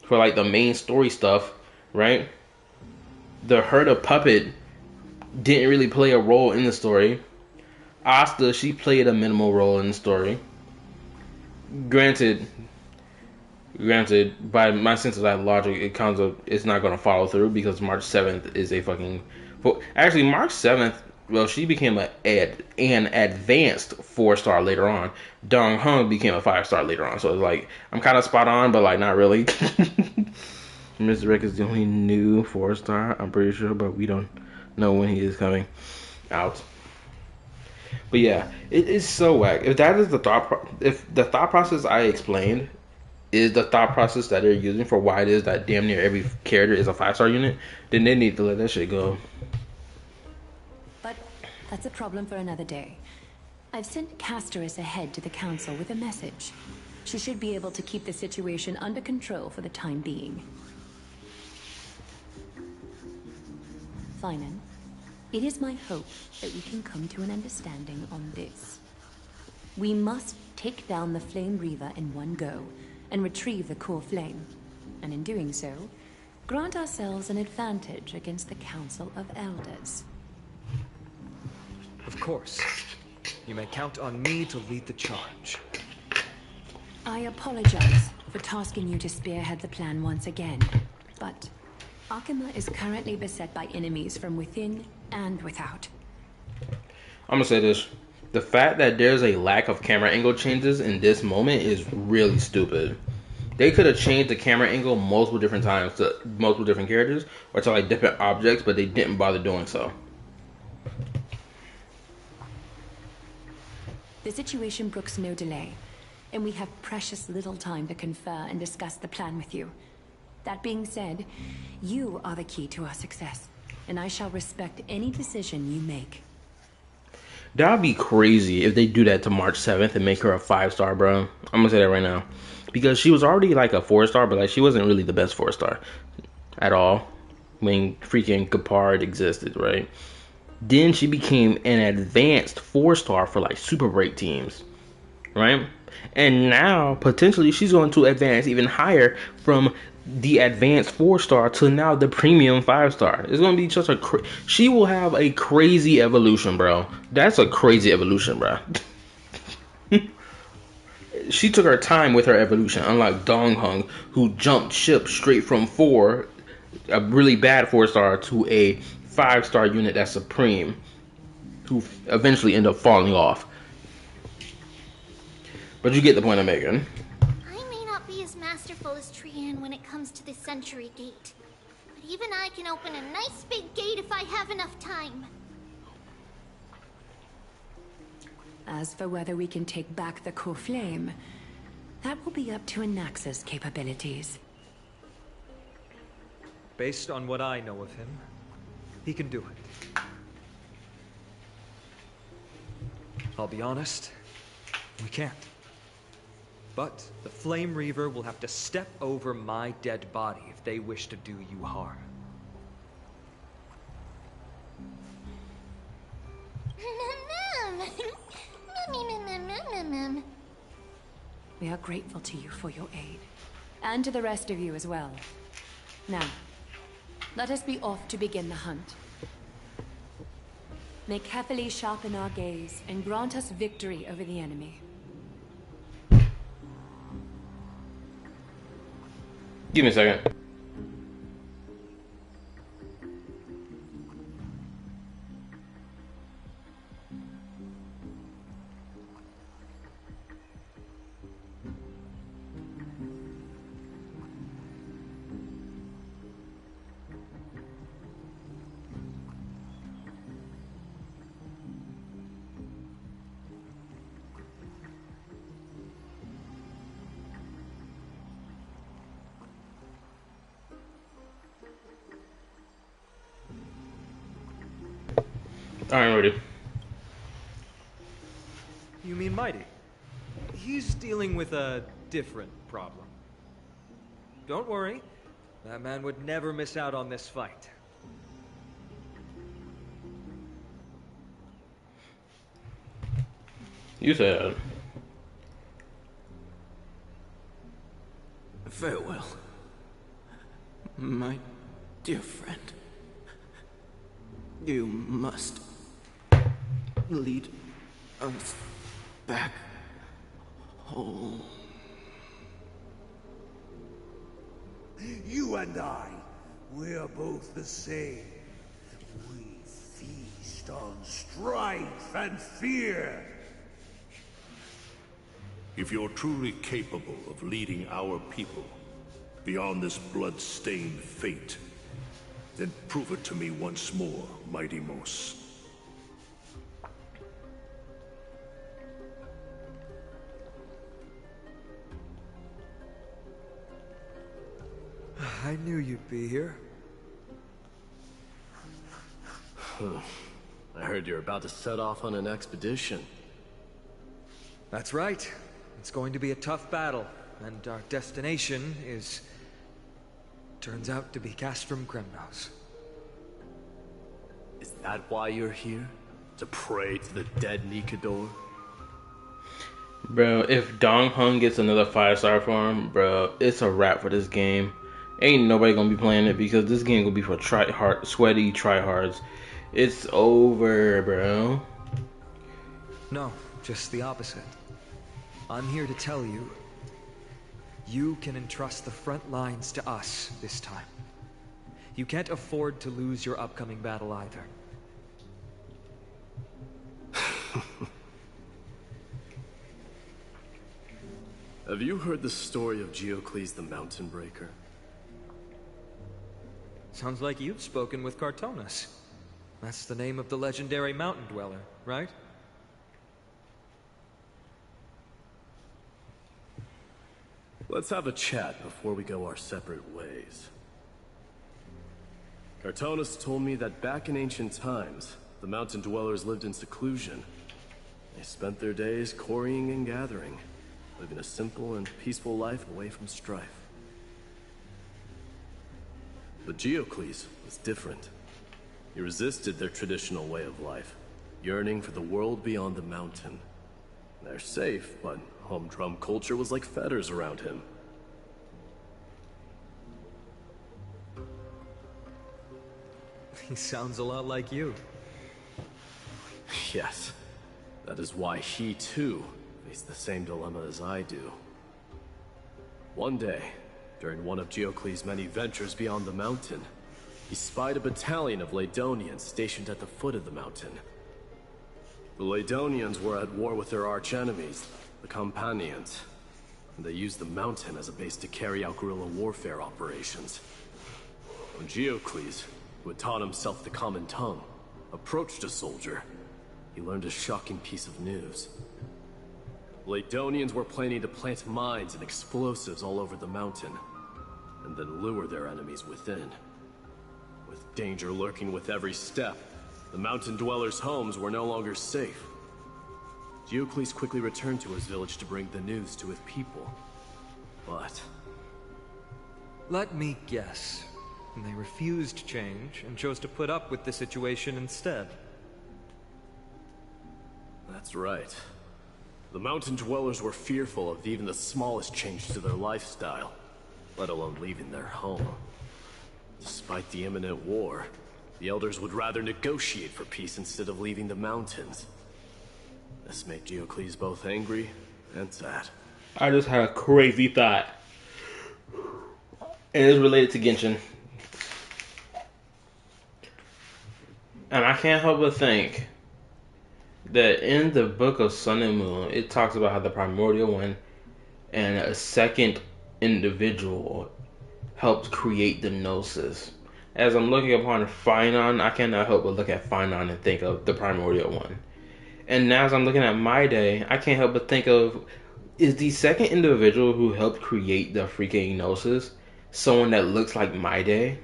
for like the main story stuff, right? The Herda puppet didn't really play a role in the story. Asta, she played a minimal role in the story. Granted, by my sense of that logic, it's not going to follow through because March 7th is a fucking... Actually, March 7th, well, she became an advanced 4-star later on. Dong Hung became a 5-star later on. So it's like, I'm kind of spot on, but like not really. Mr. Rick is the only new 4-star, I'm pretty sure, but we don't know when he is coming out. But yeah, it is so whack. If that is the if the thought process I explained is the thought process that they're using for why it is that damn near every character is a 5-star unit, then they need to let that shit go. But that's a problem for another day. I've sent Casterus ahead to the council with a message. She should be able to keep the situation under control for the time being. Finan, it is my hope that we can come to an understanding on this. We must take down the Flame Reaver in one go and retrieve the core flame, and in doing so, grant ourselves an advantage against the Council of Elders. Of course. You may count on me to lead the charge. I apologize for tasking you to spearhead the plan once again, but Akima is currently beset by enemies from within and without. I'm gonna say this. The fact that there's a lack of camera angle changes in this moment is really stupid. They could have changed the camera angle multiple different times to multiple different characters or to like different objects, but they didn't bother doing so. The situation brooks no delay, and we have precious little time to confer and discuss the plan with you. That being said, you are the key to our success, and I shall respect any decision you make. That'd be crazy if they do that to March 7th and make her a 5-star, bro. I'm gonna say that right now. Because she was already like a 4-star, but like she wasn't really the best 4-star at all when freaking Gepard existed, right? Then she became an advanced 4-star for like super break teams, right? And now potentially she's going to advance even higher from the advanced 4-star to now the premium 5-star. It's going to be such a she will have a crazy evolution, bro. That's a crazy evolution, bro. She took her time with her evolution, unlike Dong Hung, who jumped ship straight from 4, a really bad 4-star, to a 5-star unit that's supreme, who eventually end up falling off. But you get the point I'm making. I may not be as masterful as Trian when it comes to the Century Gate, but even I can open a nice big gate if I have enough time. As for whether we can take back the core flame, that will be up to Anaxa's capabilities. Based on what I know of him, he can do it. I'll be honest, we can't. But the Flame Reaver will have to step over my dead body if they wish to do you harm. We are grateful to you for your aid, and to the rest of you as well. Now, let us be off to begin the hunt. May carefully sharpen our gaze and grant us victory over the enemy. Give me a second. I'm ready. You mean Mighty? He's dealing with a different problem. Don't worry, that man would never miss out on this fight. You said. Farewell, my dear friend. You must lead us back home. You and I, we're both the same. We feast on strife and fear. If you're truly capable of leading our people, beyond this blood-stained fate, then prove it to me once more, Mighty Mos. I knew you'd be here. I heard you're about to set off on an expedition. That's right. It's going to be a tough battle, and our destination is... turns out to be Castrum Kremnos. Is that why you're here? To pray to the dead Nikador? Bro, if Dong Hung gets another 5-star for him, bro, it's a wrap for this game. Ain't nobody gonna be playing it because this game gonna be for sweaty tryhards. It's over, bro. No, just the opposite. I'm here to tell you, you can entrust the front lines to us this time. You can't afford to lose your upcoming battle either. Have you heard the story of Geocles the Mountain Breaker? Sounds like you've spoken with Cartonus. That's the name of the legendary mountain dweller, right? Let's have a chat before we go our separate ways. Cartonus told me that back in ancient times, the mountain dwellers lived in seclusion. They spent their days quarrying and gathering, living a simple and peaceful life away from strife. But Geocles was different. He resisted their traditional way of life, yearning for the world beyond the mountain. They're safe, but humdrum culture was like fetters around him. He sounds a lot like you. Yes, that is why he too faced the same dilemma as I do. One day, during one of Geocles' many ventures beyond the mountain, he spied a battalion of Ladonians stationed at the foot of the mountain. The Ladonians were at war with their arch-enemies, the Companions, and they used the mountain as a base to carry out guerrilla warfare operations. When Geocles, who had taught himself the common tongue, approached a soldier, he learned a shocking piece of news. Ladonians were planning to plant mines and explosives all over the mountain, and then lure their enemies within. With danger lurking with every step, the mountain dwellers' homes were no longer safe. Geocles quickly returned to his village to bring the news to his people. But... let me guess. They refused change and chose to put up with the situation instead. that's right. The mountain dwellers were fearful of even the smallest change to their lifestyle, let alone leaving their home. Despite the imminent war, the elders would rather negotiate for peace instead of leaving the mountains. This made Geocles both angry and sad. I just had a crazy thought. And it's related to Genshin. And I can't help but think that in the book of Sun and Moon, it talks about how the Primordial One and a second individual helped create the Gnosis. As I'm looking upon Finon, I cannot help but look at Finon and think of the Primordial One. And now as I'm looking at My Day, I can't help but think of, is the second individual who helped create the freaking Gnosis someone that looks like My Day?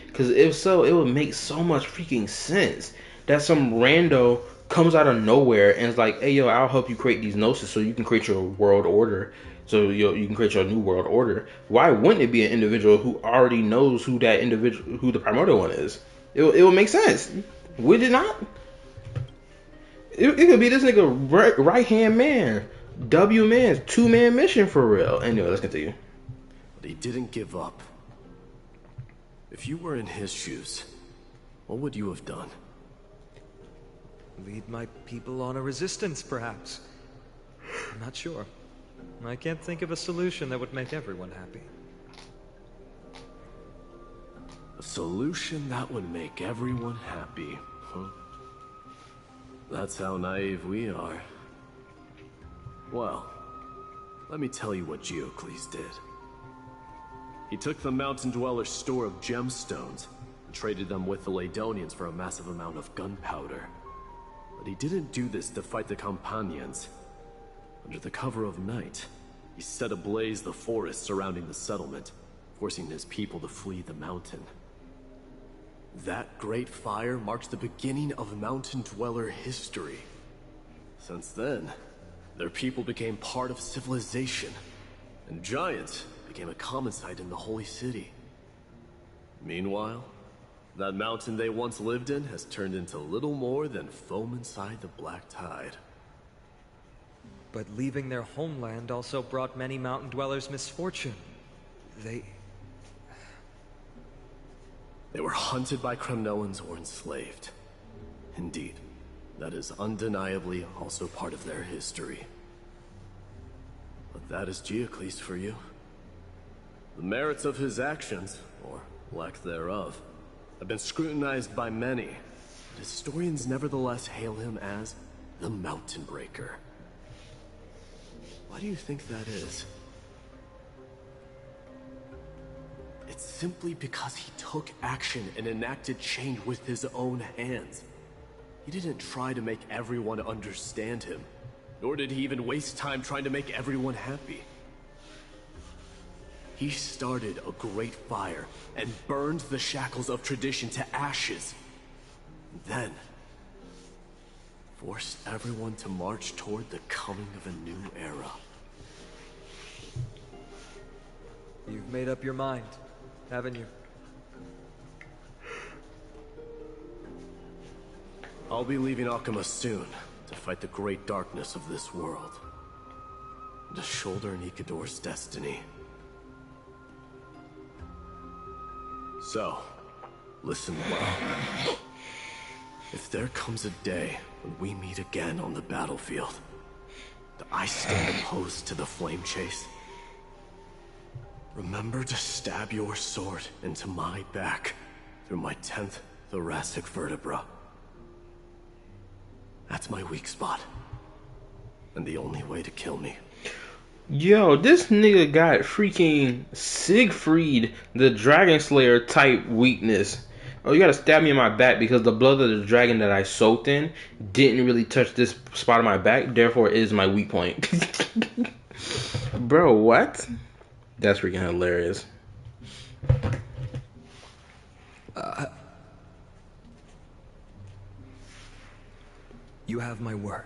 Because if so, it would make so much freaking sense that some rando comes out of nowhere and is like, hey yo, I'll help you create these Gnosis so you can create your world order. So you can create your new world order. Why wouldn't it be an individual who already knows who that individual, who the Primordial One is? It would make sense. Would it not? It could be this nigga right hand man, W man's 2-man mission for real. Anyway, let's continue. But he didn't give up. If you were in his shoes, what would you have done? Lead my people on a resistance, perhaps. I'm not sure. I can't think of a solution that would make everyone happy. A solution that would make everyone happy, huh? That's how naive we are. Well, let me tell you what Geocles did. He took the Mountain Dweller's store of gemstones and traded them with the Ladonians for a massive amount of gunpowder. But he didn't do this to fight the Companions. Under the cover of night, he set ablaze the forest surrounding the settlement, forcing his people to flee the mountain. That great fire marks the beginning of Mountain Dweller history. Since then, their people became part of civilization, and giants became a common sight in the Holy City. Meanwhile, that mountain they once lived in has turned into little more than foam inside the black tide. But leaving their homeland also brought many mountain dwellers misfortune. They were hunted by Kremnoans or enslaved. Indeed, that is undeniably also part of their history. But that is Geocles for you. The merits of his actions, or lack thereof, have been scrutinized by many, but historians nevertheless hail him as the Mountain Breaker. Why do you think that is? It's simply because he took action and enacted change with his own hands. He didn't try to make everyone understand him, nor did he even waste time trying to make everyone happy. He started a great fire and burned the shackles of tradition to ashes. Then, forced everyone to march toward the coming of a new era. You've made up your mind, haven't you? I'll be leaving Akuma soon to fight the great darkness of this world. To shoulder Nikador's destiny. So, listen well. If there comes a day when we meet again on the battlefield, that I stand opposed to the flame chase, remember to stab your sword into my back through my 10th thoracic vertebra. That's my weak spot, and the only way to kill me. Yo, this nigga got freaking Siegfried, the Dragon Slayer type weakness. Oh, you gotta stab me in my back because the blood of the dragon that I soaked in didn't really touch this spot of my back, therefore it is my weak point. Bro, what? That's freaking hilarious. You have my word.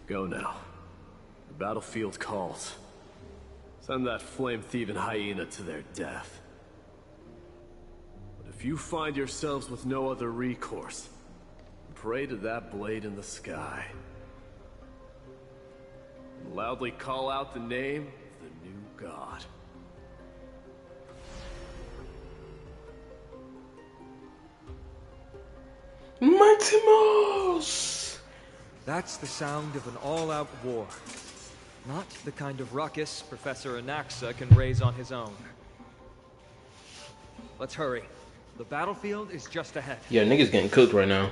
Go now. The battlefield calls. Send that flame-thieving hyena to their death. But if you find yourselves with no other recourse, pray to that blade in the sky. And loudly call out the name of the new god. Maximus! That's the sound of an all-out war. Not the kind of ruckus Professor Anaxa can raise on his own. Let's hurry. The battlefield is just ahead. Yeah, niggas getting cooked right now.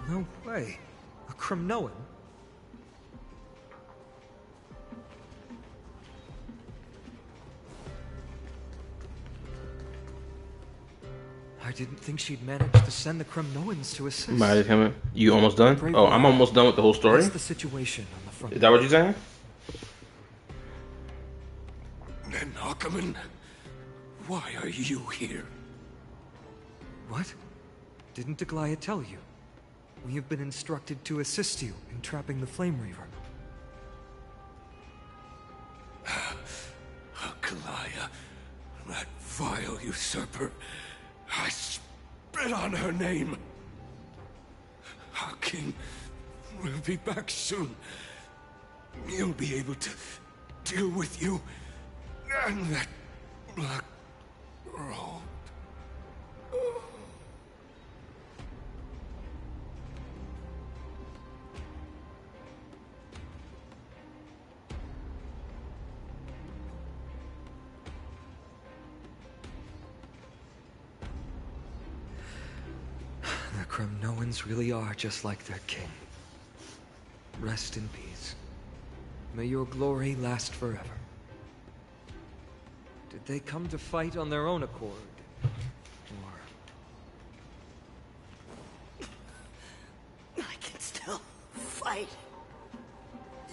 No way. A Kremnoan? I didn't think she'd managed to send the Kremnoans to assist. Might have come. You almost done? Oh, I'm almost done with the whole story. What's the situation on the front? Is that what you're saying? Then Ackerman, why are you here? What? Didn't Deglaya tell you? We have been instructed to assist you in trapping the Flame Reaver. Deglaya, that vile usurper. I spit on her name. Our king will be back soon. He'll be able to deal with you and that black robe. Kremnoans really are just like their king. Rest in peace. May your glory last forever. Did they come to fight on their own accord? I can still fight.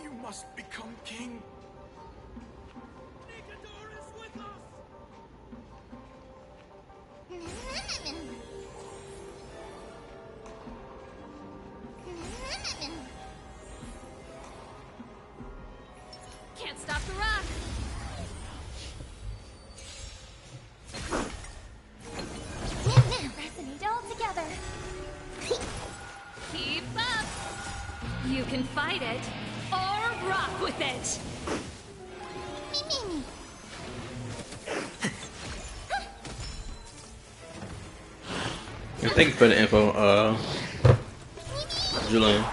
You must become king. Can't stop the rock. Resonate all together. Keep up! You can fight it, or rock with it! Me. Thank you for the info, Julian.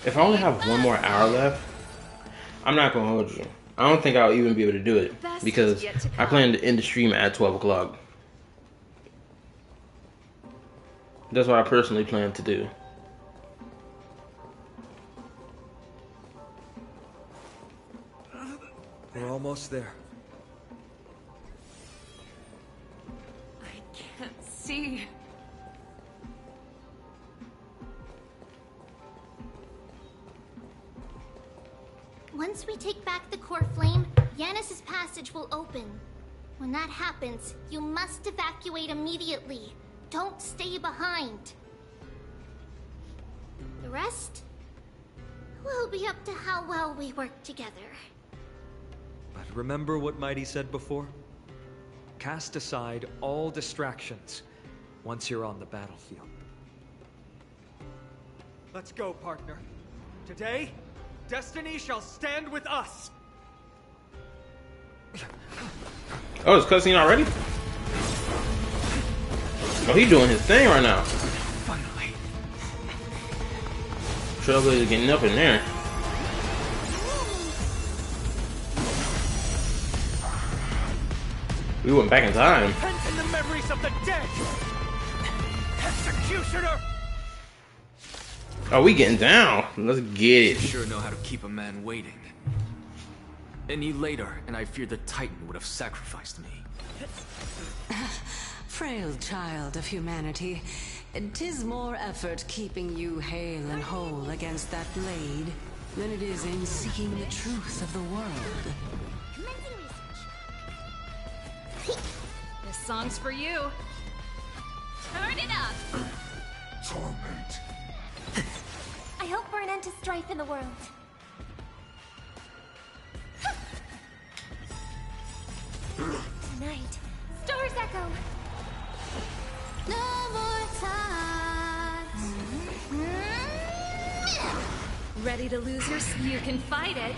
If I only have one more hour left, I'm not gonna hold you. I don't think I'll even be able to do it because I plan to end the stream at 12 o'clock. That's what I personally plan to do. We're almost there. I can't see. Once we take back the core flame, Yanis's passage will open. When that happens, you must evacuate immediately. Don't stay behind. The rest will be up to how well we work together. But remember what Mighty said before? Cast aside all distractions once you're on the battlefield. Let's go, partner. Today, destiny shall stand with us! Oh, it's cutscene already? Oh, he's doing his thing right now. Finally. Trailblaze getting up in there. We went back in time. Repent in the memories of the dead! Executioner! Oh, we getting down. Let's get it. Sure know how to keep a man waiting. Any later, and I fear the Titan would have sacrificed me. Frail child of humanity, 'tis more effort keeping you hale and whole against that blade than it is in seeking the truth of the world. Commencing research. This song's for you. Turn it up! Torment. I hope for an end to strife in the world. Tonight, stars echo. No more touch. Ready to lose your... You can fight it,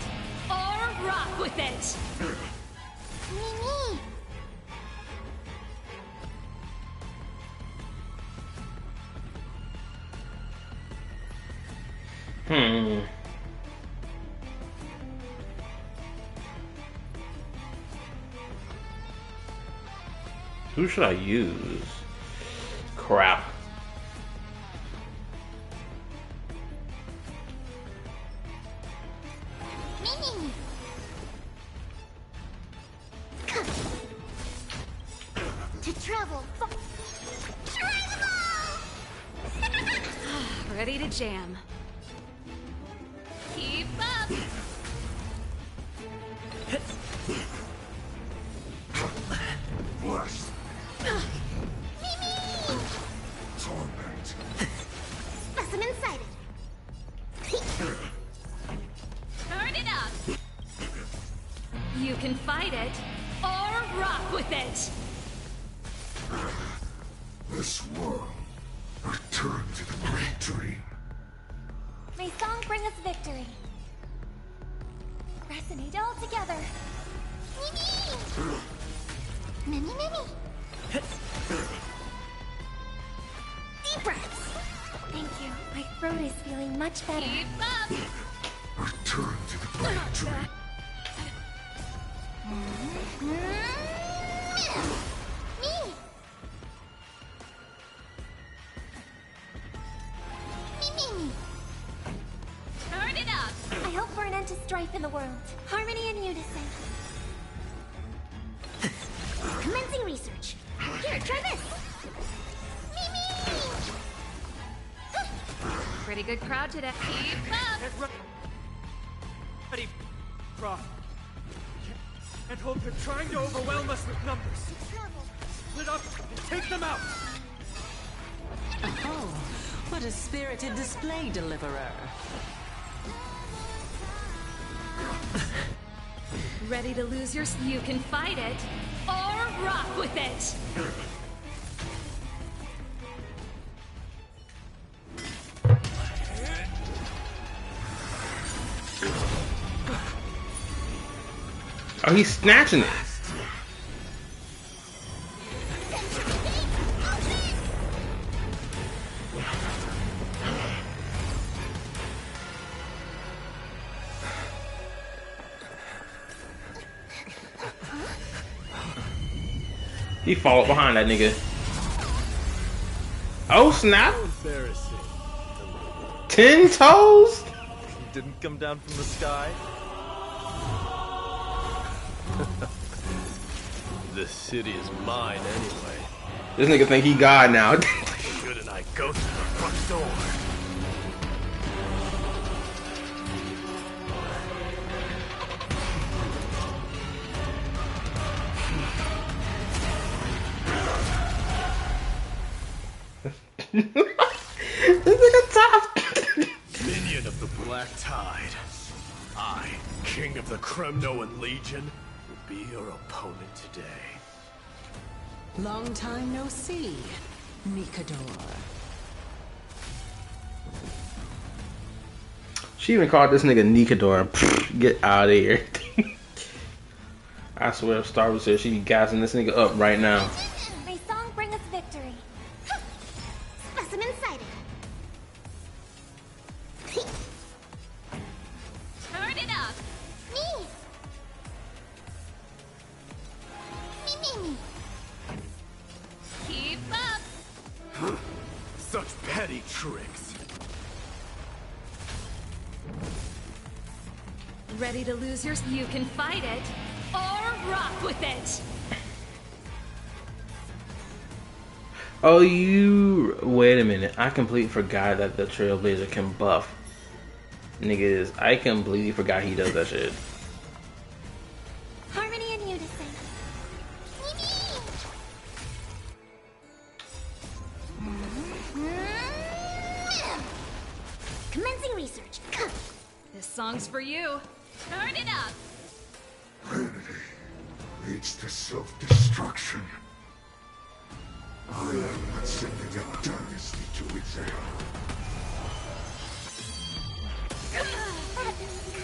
or rock with it! Me. Who should I use? Crap. Me. To travel. Ready to jam. Keep up! Bless. Torment. Specimen sighted. Turn it up! You can fight it, or rock with it! This world. Return to the great dream. May song bring us victory. Resonate all together. Many. Deep breaths. Thank you. My throat is feeling much better. Keep up! Return to the great dream. Me. Me. Turn it up! I hope for an end to strife in the world. Harmony and unison. Commencing research. Here, try this! Me! Pretty good crowd today. Keep up! Ready, Rob. And hope they're trying to overwhelm us with numbers. Split up and take them out! Oh, what a spirited display, deliverer. Ready to lose your... You can fight it, or rock with it! Oh, he's snatching it. He followed behind that nigga. Oh snap! Embarrassing. 10 toes? He didn't come down from the sky. This city is mine anyway. This nigga think he God now. Shouldn't I go through the front door? This nigga tough. Minion of the Black Tide. I, King of the Kremnoan Legion, will be your opponent today. Long time no see, Nikador. She even called this nigga Nikador. Pfft, get out of here. I swear if Star was here, she'd be gassing this nigga up right now. May song bring us victory. Specimen sighted. Turn it up. Me. Me. Keep up. Such petty tricks. Ready to lose your... You can fight it, or rock with it! Oh, you... Wait a minute. I completely forgot that the Trailblazer can buff. Niggas, I completely forgot he does that shit. Harmony and unison. Commencing research. This song's for you. Turn it up. Vanity leads to self-destruction. I am not sending a dynasty to its end. That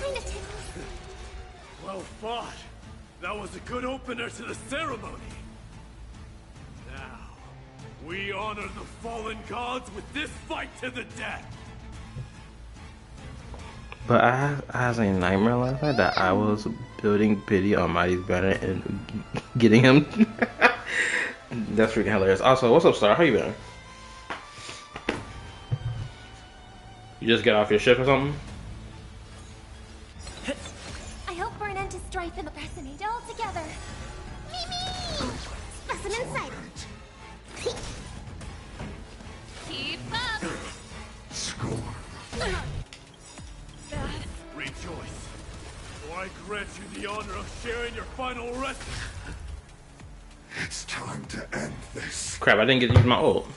kind of tickles. Well fought. That was a good opener to the ceremony. Now, we honor the fallen gods with this fight to the death. But I had a nightmare last night that I was building pity on Mighty's banner and getting him. That's freaking hilarious. Also, what's up, Star? How you been? You just get off your ship or something? I hope for an end to strife in the Fascinate all together. Me. Specimen sighted. Keep up. Score. Rejoice, for I grant you the honor of sharing your final rest. It's time to end this. Crap, I didn't get to use my ult.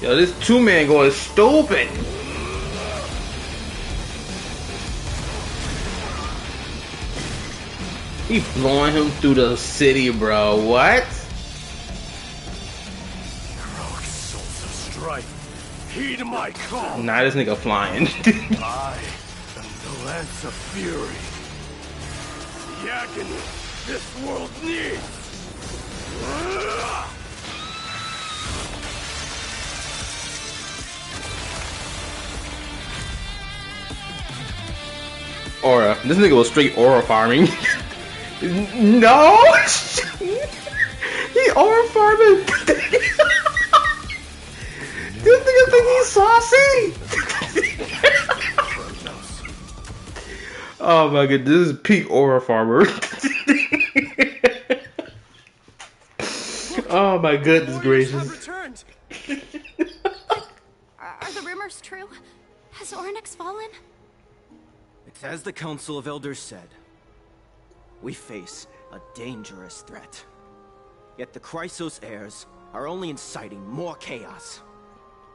Yo, this 2-man going stupid. He blowing him through the city, bro. What? Heroic souls of strife, heed my call. Nah, this nigga flying. I am the Lance of Fury. The agony this world needs. This nigga was straight aura farming. No! He aura farming! This nigga think he's saucy! Oh my god, this is peak aura farmer. Oh my goodness gracious. Are the rumors true? Has Ornyx fallen? It's as the Council of Elders said. We face a dangerous threat. Yet the Chrysos heirs are only inciting more chaos.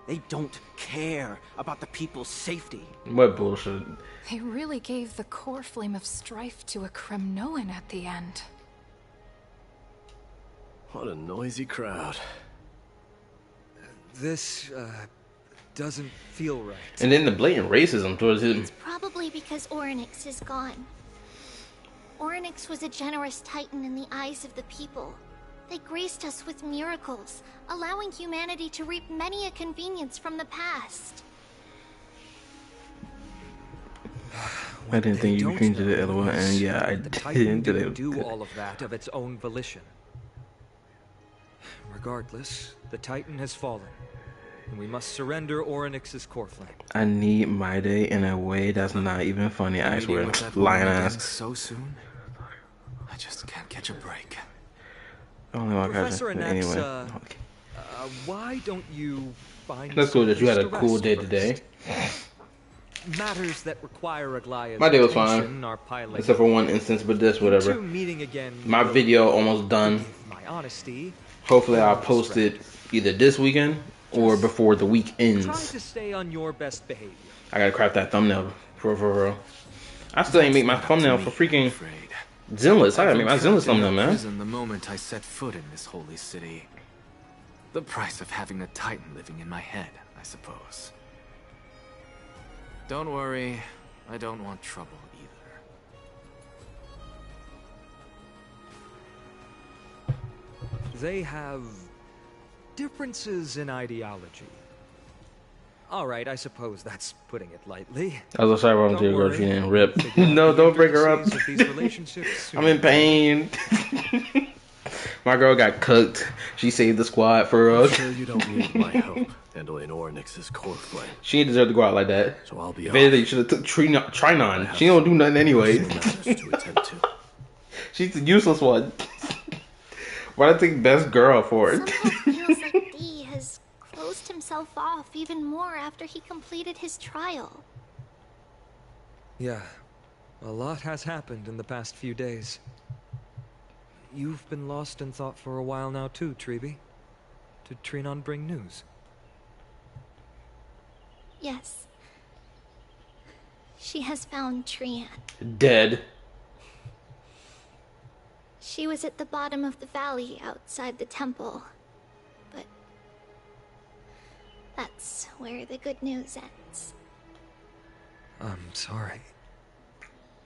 They don't care about the people's safety. What bullshit. They really gave the core flame of strife to a Kremnoan at the end. What a noisy crowd. This, doesn't feel right. And then the blatant racism towards him. It's probably because Ornyx is gone. Ornyx was a generous titan in the eyes of the people. They graced us with miracles, allowing humanity to reap many a convenience from the past. I didn't think you came to the other one, and yeah, I didn't do all of that of its own volition. Regardless, the Titan has fallen, and we must surrender Ornyx's core flame. I need my day in a way that's not even funny, I swear. Lying ass. So soon? I just can't catch a break. Professor Anax, anyway. Why don't you find... That's cool that you had a cool day today. Matters that require Aglaya's my day was fine, except for one instance, but this, whatever. My video almost done. My honesty. Hopefully I'll post it either this weekend or before the week ends. Try to stay on your best behavior. I gotta craft that thumbnail for real. I still ain't make my thumbnail for freaking Zenless. I gotta make my Zenless thumbnail, man. The moment I set foot in this holy city. The price of having a Titan living in my head, I suppose. Don't worry, I don't want trouble either. They have differences in ideology. Alright, I suppose that's putting it lightly. I was sorry about your girl, she didn't rip. No, don't break her up. I'm in pain. My girl got cooked. She saved the squad for us. I'm sure you don't need my help handling Ornyx's core flame. She didn't deserve to go out like that. So I'll be if anything, you should have took Trinon. She don't do nothing anyway. She's the useless one. Why did I take best girl for it? Somehow feels like D has closed himself off even more after he completed his trial. Yeah, a lot has happened in the past few days. You've been lost in thought for a while now too, Treeby. Did Trinon bring news? Yes. She has found Trian. Dead. She was at the bottom of the valley outside the temple. But that's where the good news ends. I'm sorry.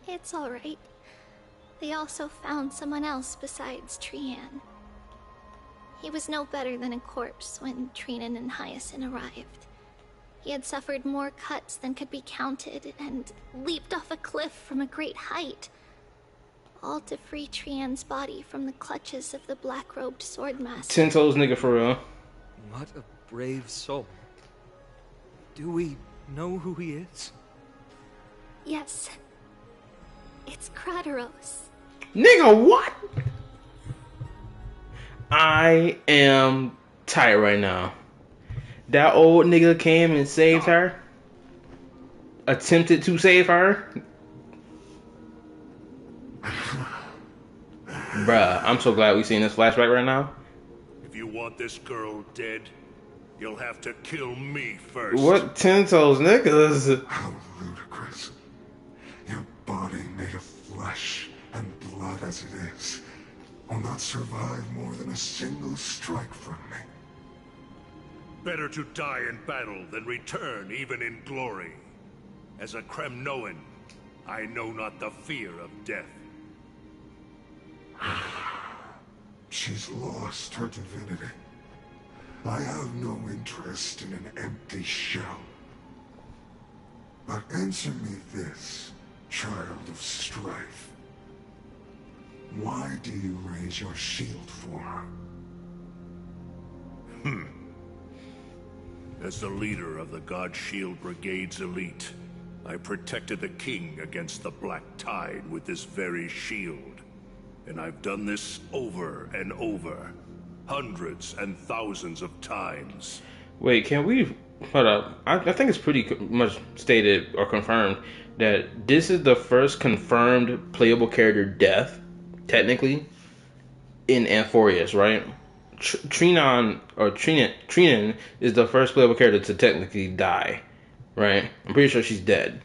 It's alright. They also found someone else besides Trian. He was no better than a corpse when Trinan and Hyacinth arrived. He had suffered more cuts than could be counted and leaped off a cliff from a great height. All to free Trian's body from the clutches of the black-robed swordmaster. 10 toes nigga for real. What a brave soul. Do we know who he is? Yes. It's Krateros. Nigga, what? I am tired right now. That old nigga came and saved her. Attempted to save her. Bruh, I'm so glad we seen this flashback right now. If you want this girl dead, you'll have to kill me first. What 10 toes niggas? How ludicrous. Your body made of flesh and blood as it is will not survive more than a single strike from me. Better to die in battle than return even in glory. As a Kremnoan, I know not the fear of death. She's lost her divinity. I have no interest in an empty shell. But answer me this. child of strife. Why do you raise your shield for her? As the leader of the God Shield Brigade's elite, I protected the king against the Black Tide with this very shield. And I've done this over and over, hundreds and thousands of times. Wait, can we... Hold up. I think it's pretty much stated or confirmed that this is the first confirmed playable character death, technically, in Amphorius, right? Trinan is the first playable character to technically die, right? I'm pretty sure she's dead.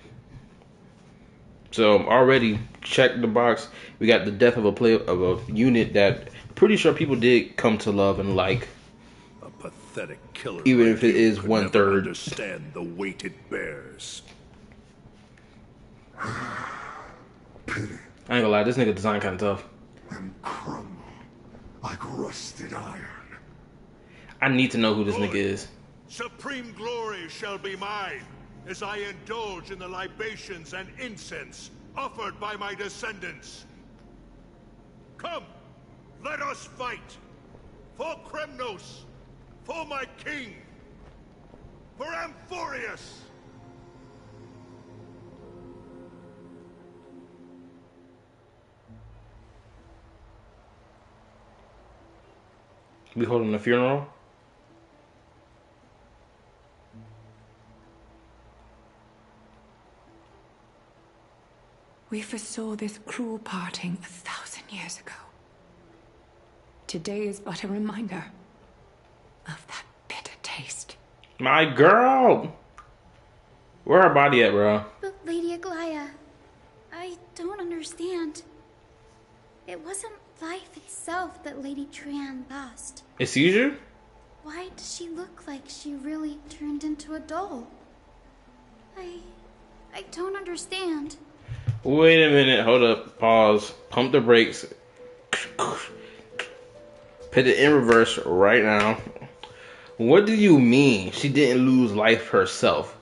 So already check the box. We got the death of a unit that pretty sure people did come to love and like. A pathetic killer, even like if it is 1/3. Understand the weight it bears. Pity I ain't gonna lie, this nigga design kind of tough. and crumble like rusted iron. I need to know who this nigga is. Supreme glory shall be mine, as I indulge in the libations and incense offered by my descendants. Come, let us fight! For Kremnos! For my king! For Amphorius! We holding a funeral? We foresaw this cruel parting 1,000 years ago. Today is but a reminder of that bitter taste. My girl! Where her body at, bro? But Lady Aglaya, I don't understand. It wasn't life itself that Lady Trian lost. Is seizure? Why does she look like she really turned into a doll? I don't understand. Wait a minute, hold up, pause, pump the brakes. Put it in reverse right now. What do you mean she didn't lose life herself,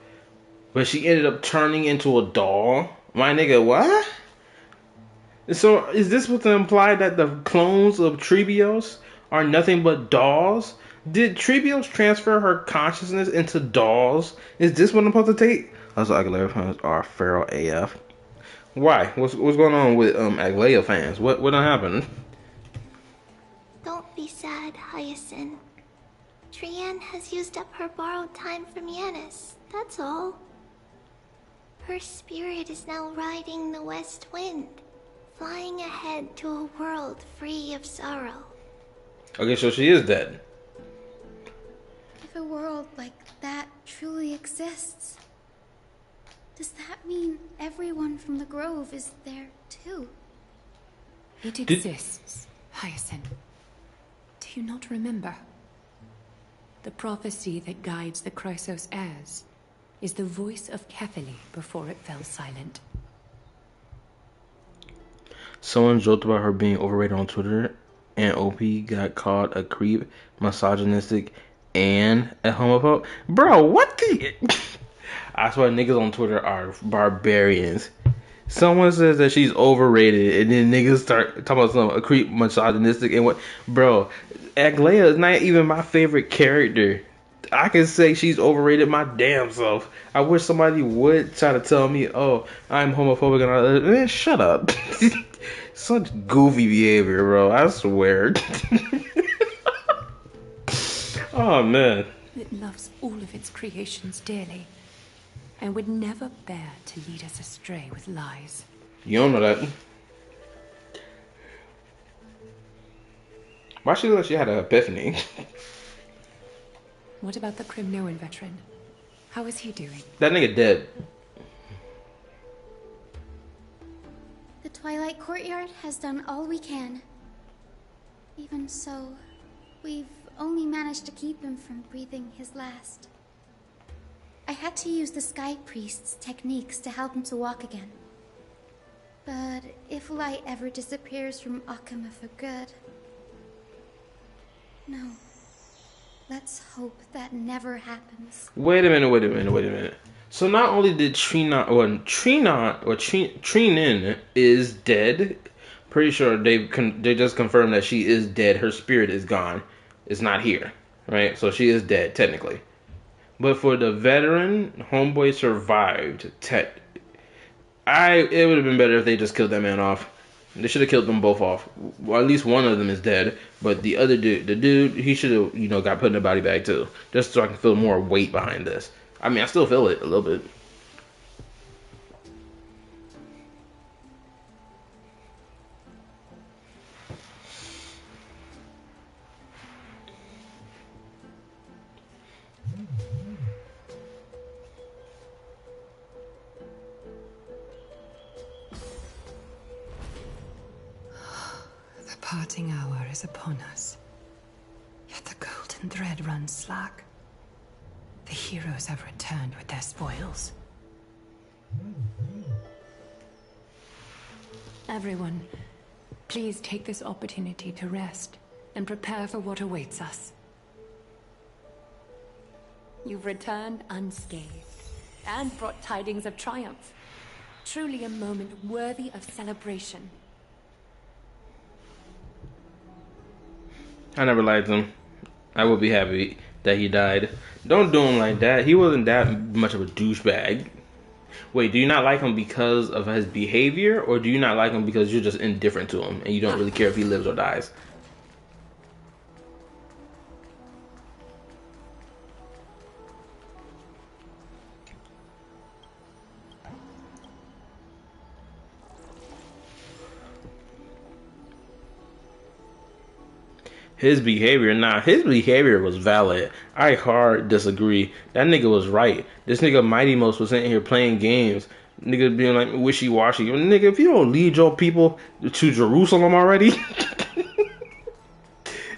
but she ended up turning into a doll? My nigga, what? So is this what to imply that the clones of Trebios are nothing but dolls? Did Trebios transfer her consciousness into dolls? Is this what I'm supposed to take? Also, Aglaya fans are feral AF. Why? What's going on with Aglaya fans? What done happened? Don't be sad, Hyacinth. Trian has used up her borrowed time from Yanis, that's all. Her spirit is now riding the west wind, flying ahead to a world free of sorrow. Okay, so she is dead. If a world like that truly exists, does that mean everyone from the Grove is there too? It exists, Hyacinth. Do you not remember? The prophecy that guides the Chrysos heirs is the voice of Kethely before it fell silent. Someone joked about her being overrated on Twitter, and OP got called a creep, misogynistic, and a homophobe. Bro, what the... I swear niggas on Twitter are barbarians. Someone says that she's overrated, and then niggas start talking about a creep, misogynistic, and what... Bro, Aglaya is not even my favorite character. I can say she's overrated my damn self. I wish somebody would try to tell me, oh, I'm homophobic and all that. Man, shut up. Such goofy behavior, bro. I swear. Oh, man. It loves all of its creations dearly, and would never bear to lead us astray with lies. You don't know that. Why she look like she had an epiphany? What about the Kremnoan veteran? How is he doing? That nigga dead. The Twilight Courtyard has done all we can. Even so, we've only managed to keep him from breathing his last. I had to use the Sky Priest's techniques to help him to walk again. But if light ever disappears from Akama for good... No. Let's hope that never happens. Wait a minute. So not only did Treenin is dead. Pretty sure they just confirmed that she is dead. Her spirit is gone. It's not here, right? So she is dead technically. But for the veteran, homeboy survived. It would have been better if they just killed that man off. They should have killed them both off. Well, at least one of them is dead, but the other dude, he should have, got put in a body bag too, just so I can feel more weight behind this. I mean, I still feel it a little bit. The parting hour is upon us. Yet the golden thread runs slack. The heroes have returned with their spoils. Everyone, please take this opportunity to rest and prepare for what awaits us. You've returned unscathed and brought tidings of triumph. Truly a moment worthy of celebration. I never liked him. I would be happy that he died. Don't do him like that. He wasn't that much of a douchebag. Wait, do you not like him because of his behavior, or do you not like him because you're just indifferent to him and you don't really care if he lives or dies? His behavior was valid. I hard disagree. That nigga was right. This nigga Mighty Most was in here playing games. Nigga being like wishy-washy. Nigga, if you don't lead your people to Jerusalem already,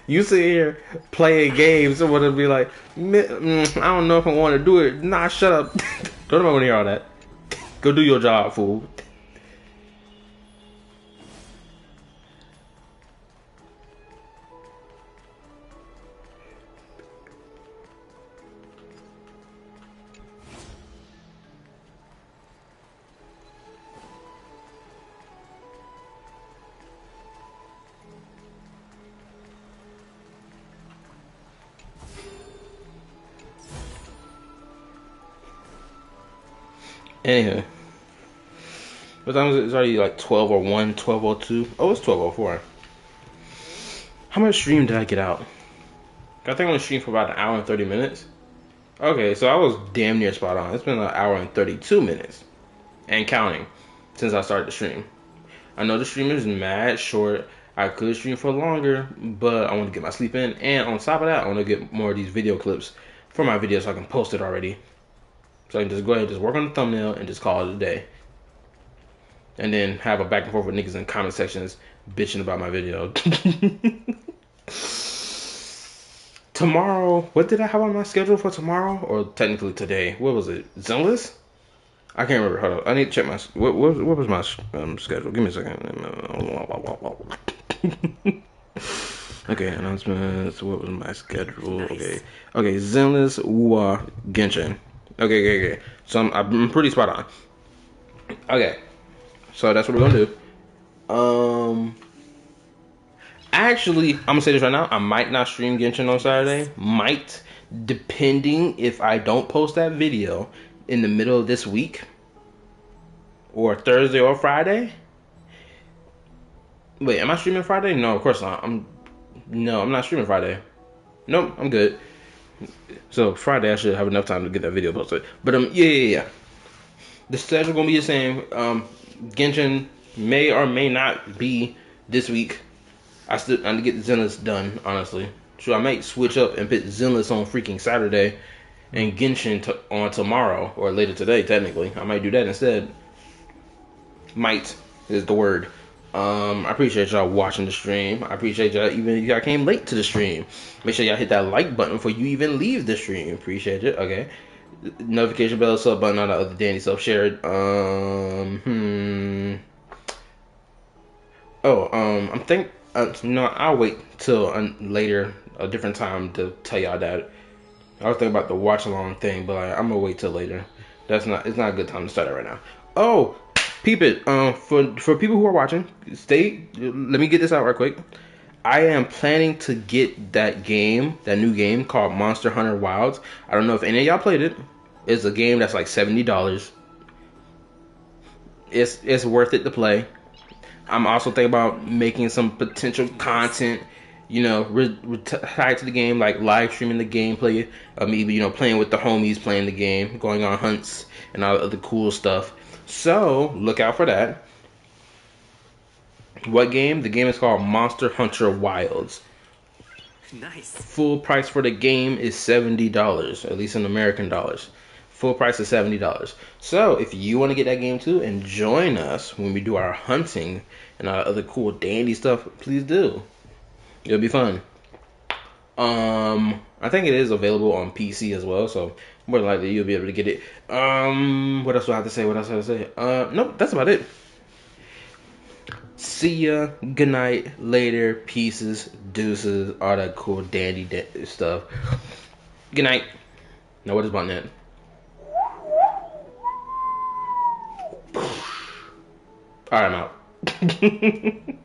you sit here playing games, someone will be like, I don't know if I want to do it. Nah, shut up. Don't want to hear all that. Go do your job, fool. Anywho, what time is it? It's already like 12:01, 12:02. Oh, it's 12:04. How much stream did I get out? I think I only streamed for about an hour and 30 minutes. Okay, so I was damn near spot on. It's been an hour and 32 minutes and counting since I started the stream. I know the stream is mad short. I could stream for longer, but I want to get my sleep in. And on top of that, I want to get more of these video clips for my videos so I can post it already. So I can just go ahead and just work on the thumbnail and just call it a day. And then have a back and forth with niggas in comment sections bitching about my video. Tomorrow, what did I have on my schedule for tomorrow? Or technically today? What was it? Zenless? I can't remember. Hold on. I need to check my... What was my schedule? Give me a second. Okay, announcements. What was my schedule? Nice. Okay, Zenless, Genshin. Okay. So I'm pretty spot on. Okay. So that's what we're gonna do. Actually, I'm gonna say this right now. I might not stream Genshin on Saturday. Might, depending if I don't post that video in the middle of this week, or Thursday or Friday. Wait, am I streaming Friday? No, of course not. I'm not streaming Friday. Nope, I'm good. So Friday, I should have enough time to get that video posted. But yeah. The schedule gonna be the same. Genshin may or may not be this week. I need to get Zenless done, honestly. So I might switch up and put Zenless on freaking Saturday and Genshin on tomorrow, or later today, technically. I might do that instead. Might is the word. I appreciate y'all watching the stream. I appreciate y'all, even if y'all came late to the stream. Make sure y'all hit that like button before you even leave the stream. Appreciate it. Okay. Notification bell, sub button, all the other dandy stuff shared. I'll wait till later, a different time to tell y'all that. I was thinking about the watch along thing, but I'm gonna wait till later. It's not a good time to start it right now. Oh, peep it. For people who are watching, let me get this out right quick. I am planning to get that new game called Monster Hunter Wilds. I don't know if any of y'all played it. It's a game that's like $70. It's worth it to play. I'm also thinking about making some potential content, tied to the game, like live streaming the gameplay of me, playing with the homies, playing the game, going on hunts, and all the other cool stuff. So look out for that. What game? The game is called Monster Hunter Wilds. Nice. Full price for the game is $70, at least in American dollars. Full price is $70. So if you want to get that game too and join us when we do our hunting and our other cool dandy stuff, please do. It'll be fun. I think it is available on PC as well, so more than likely you'll be able to get it. What else do I have to say? Nope, that's about it. See ya, good night, later, pieces, deuces, all that cool dandy stuff. Good night. Now what is about that? Alright, I'm out.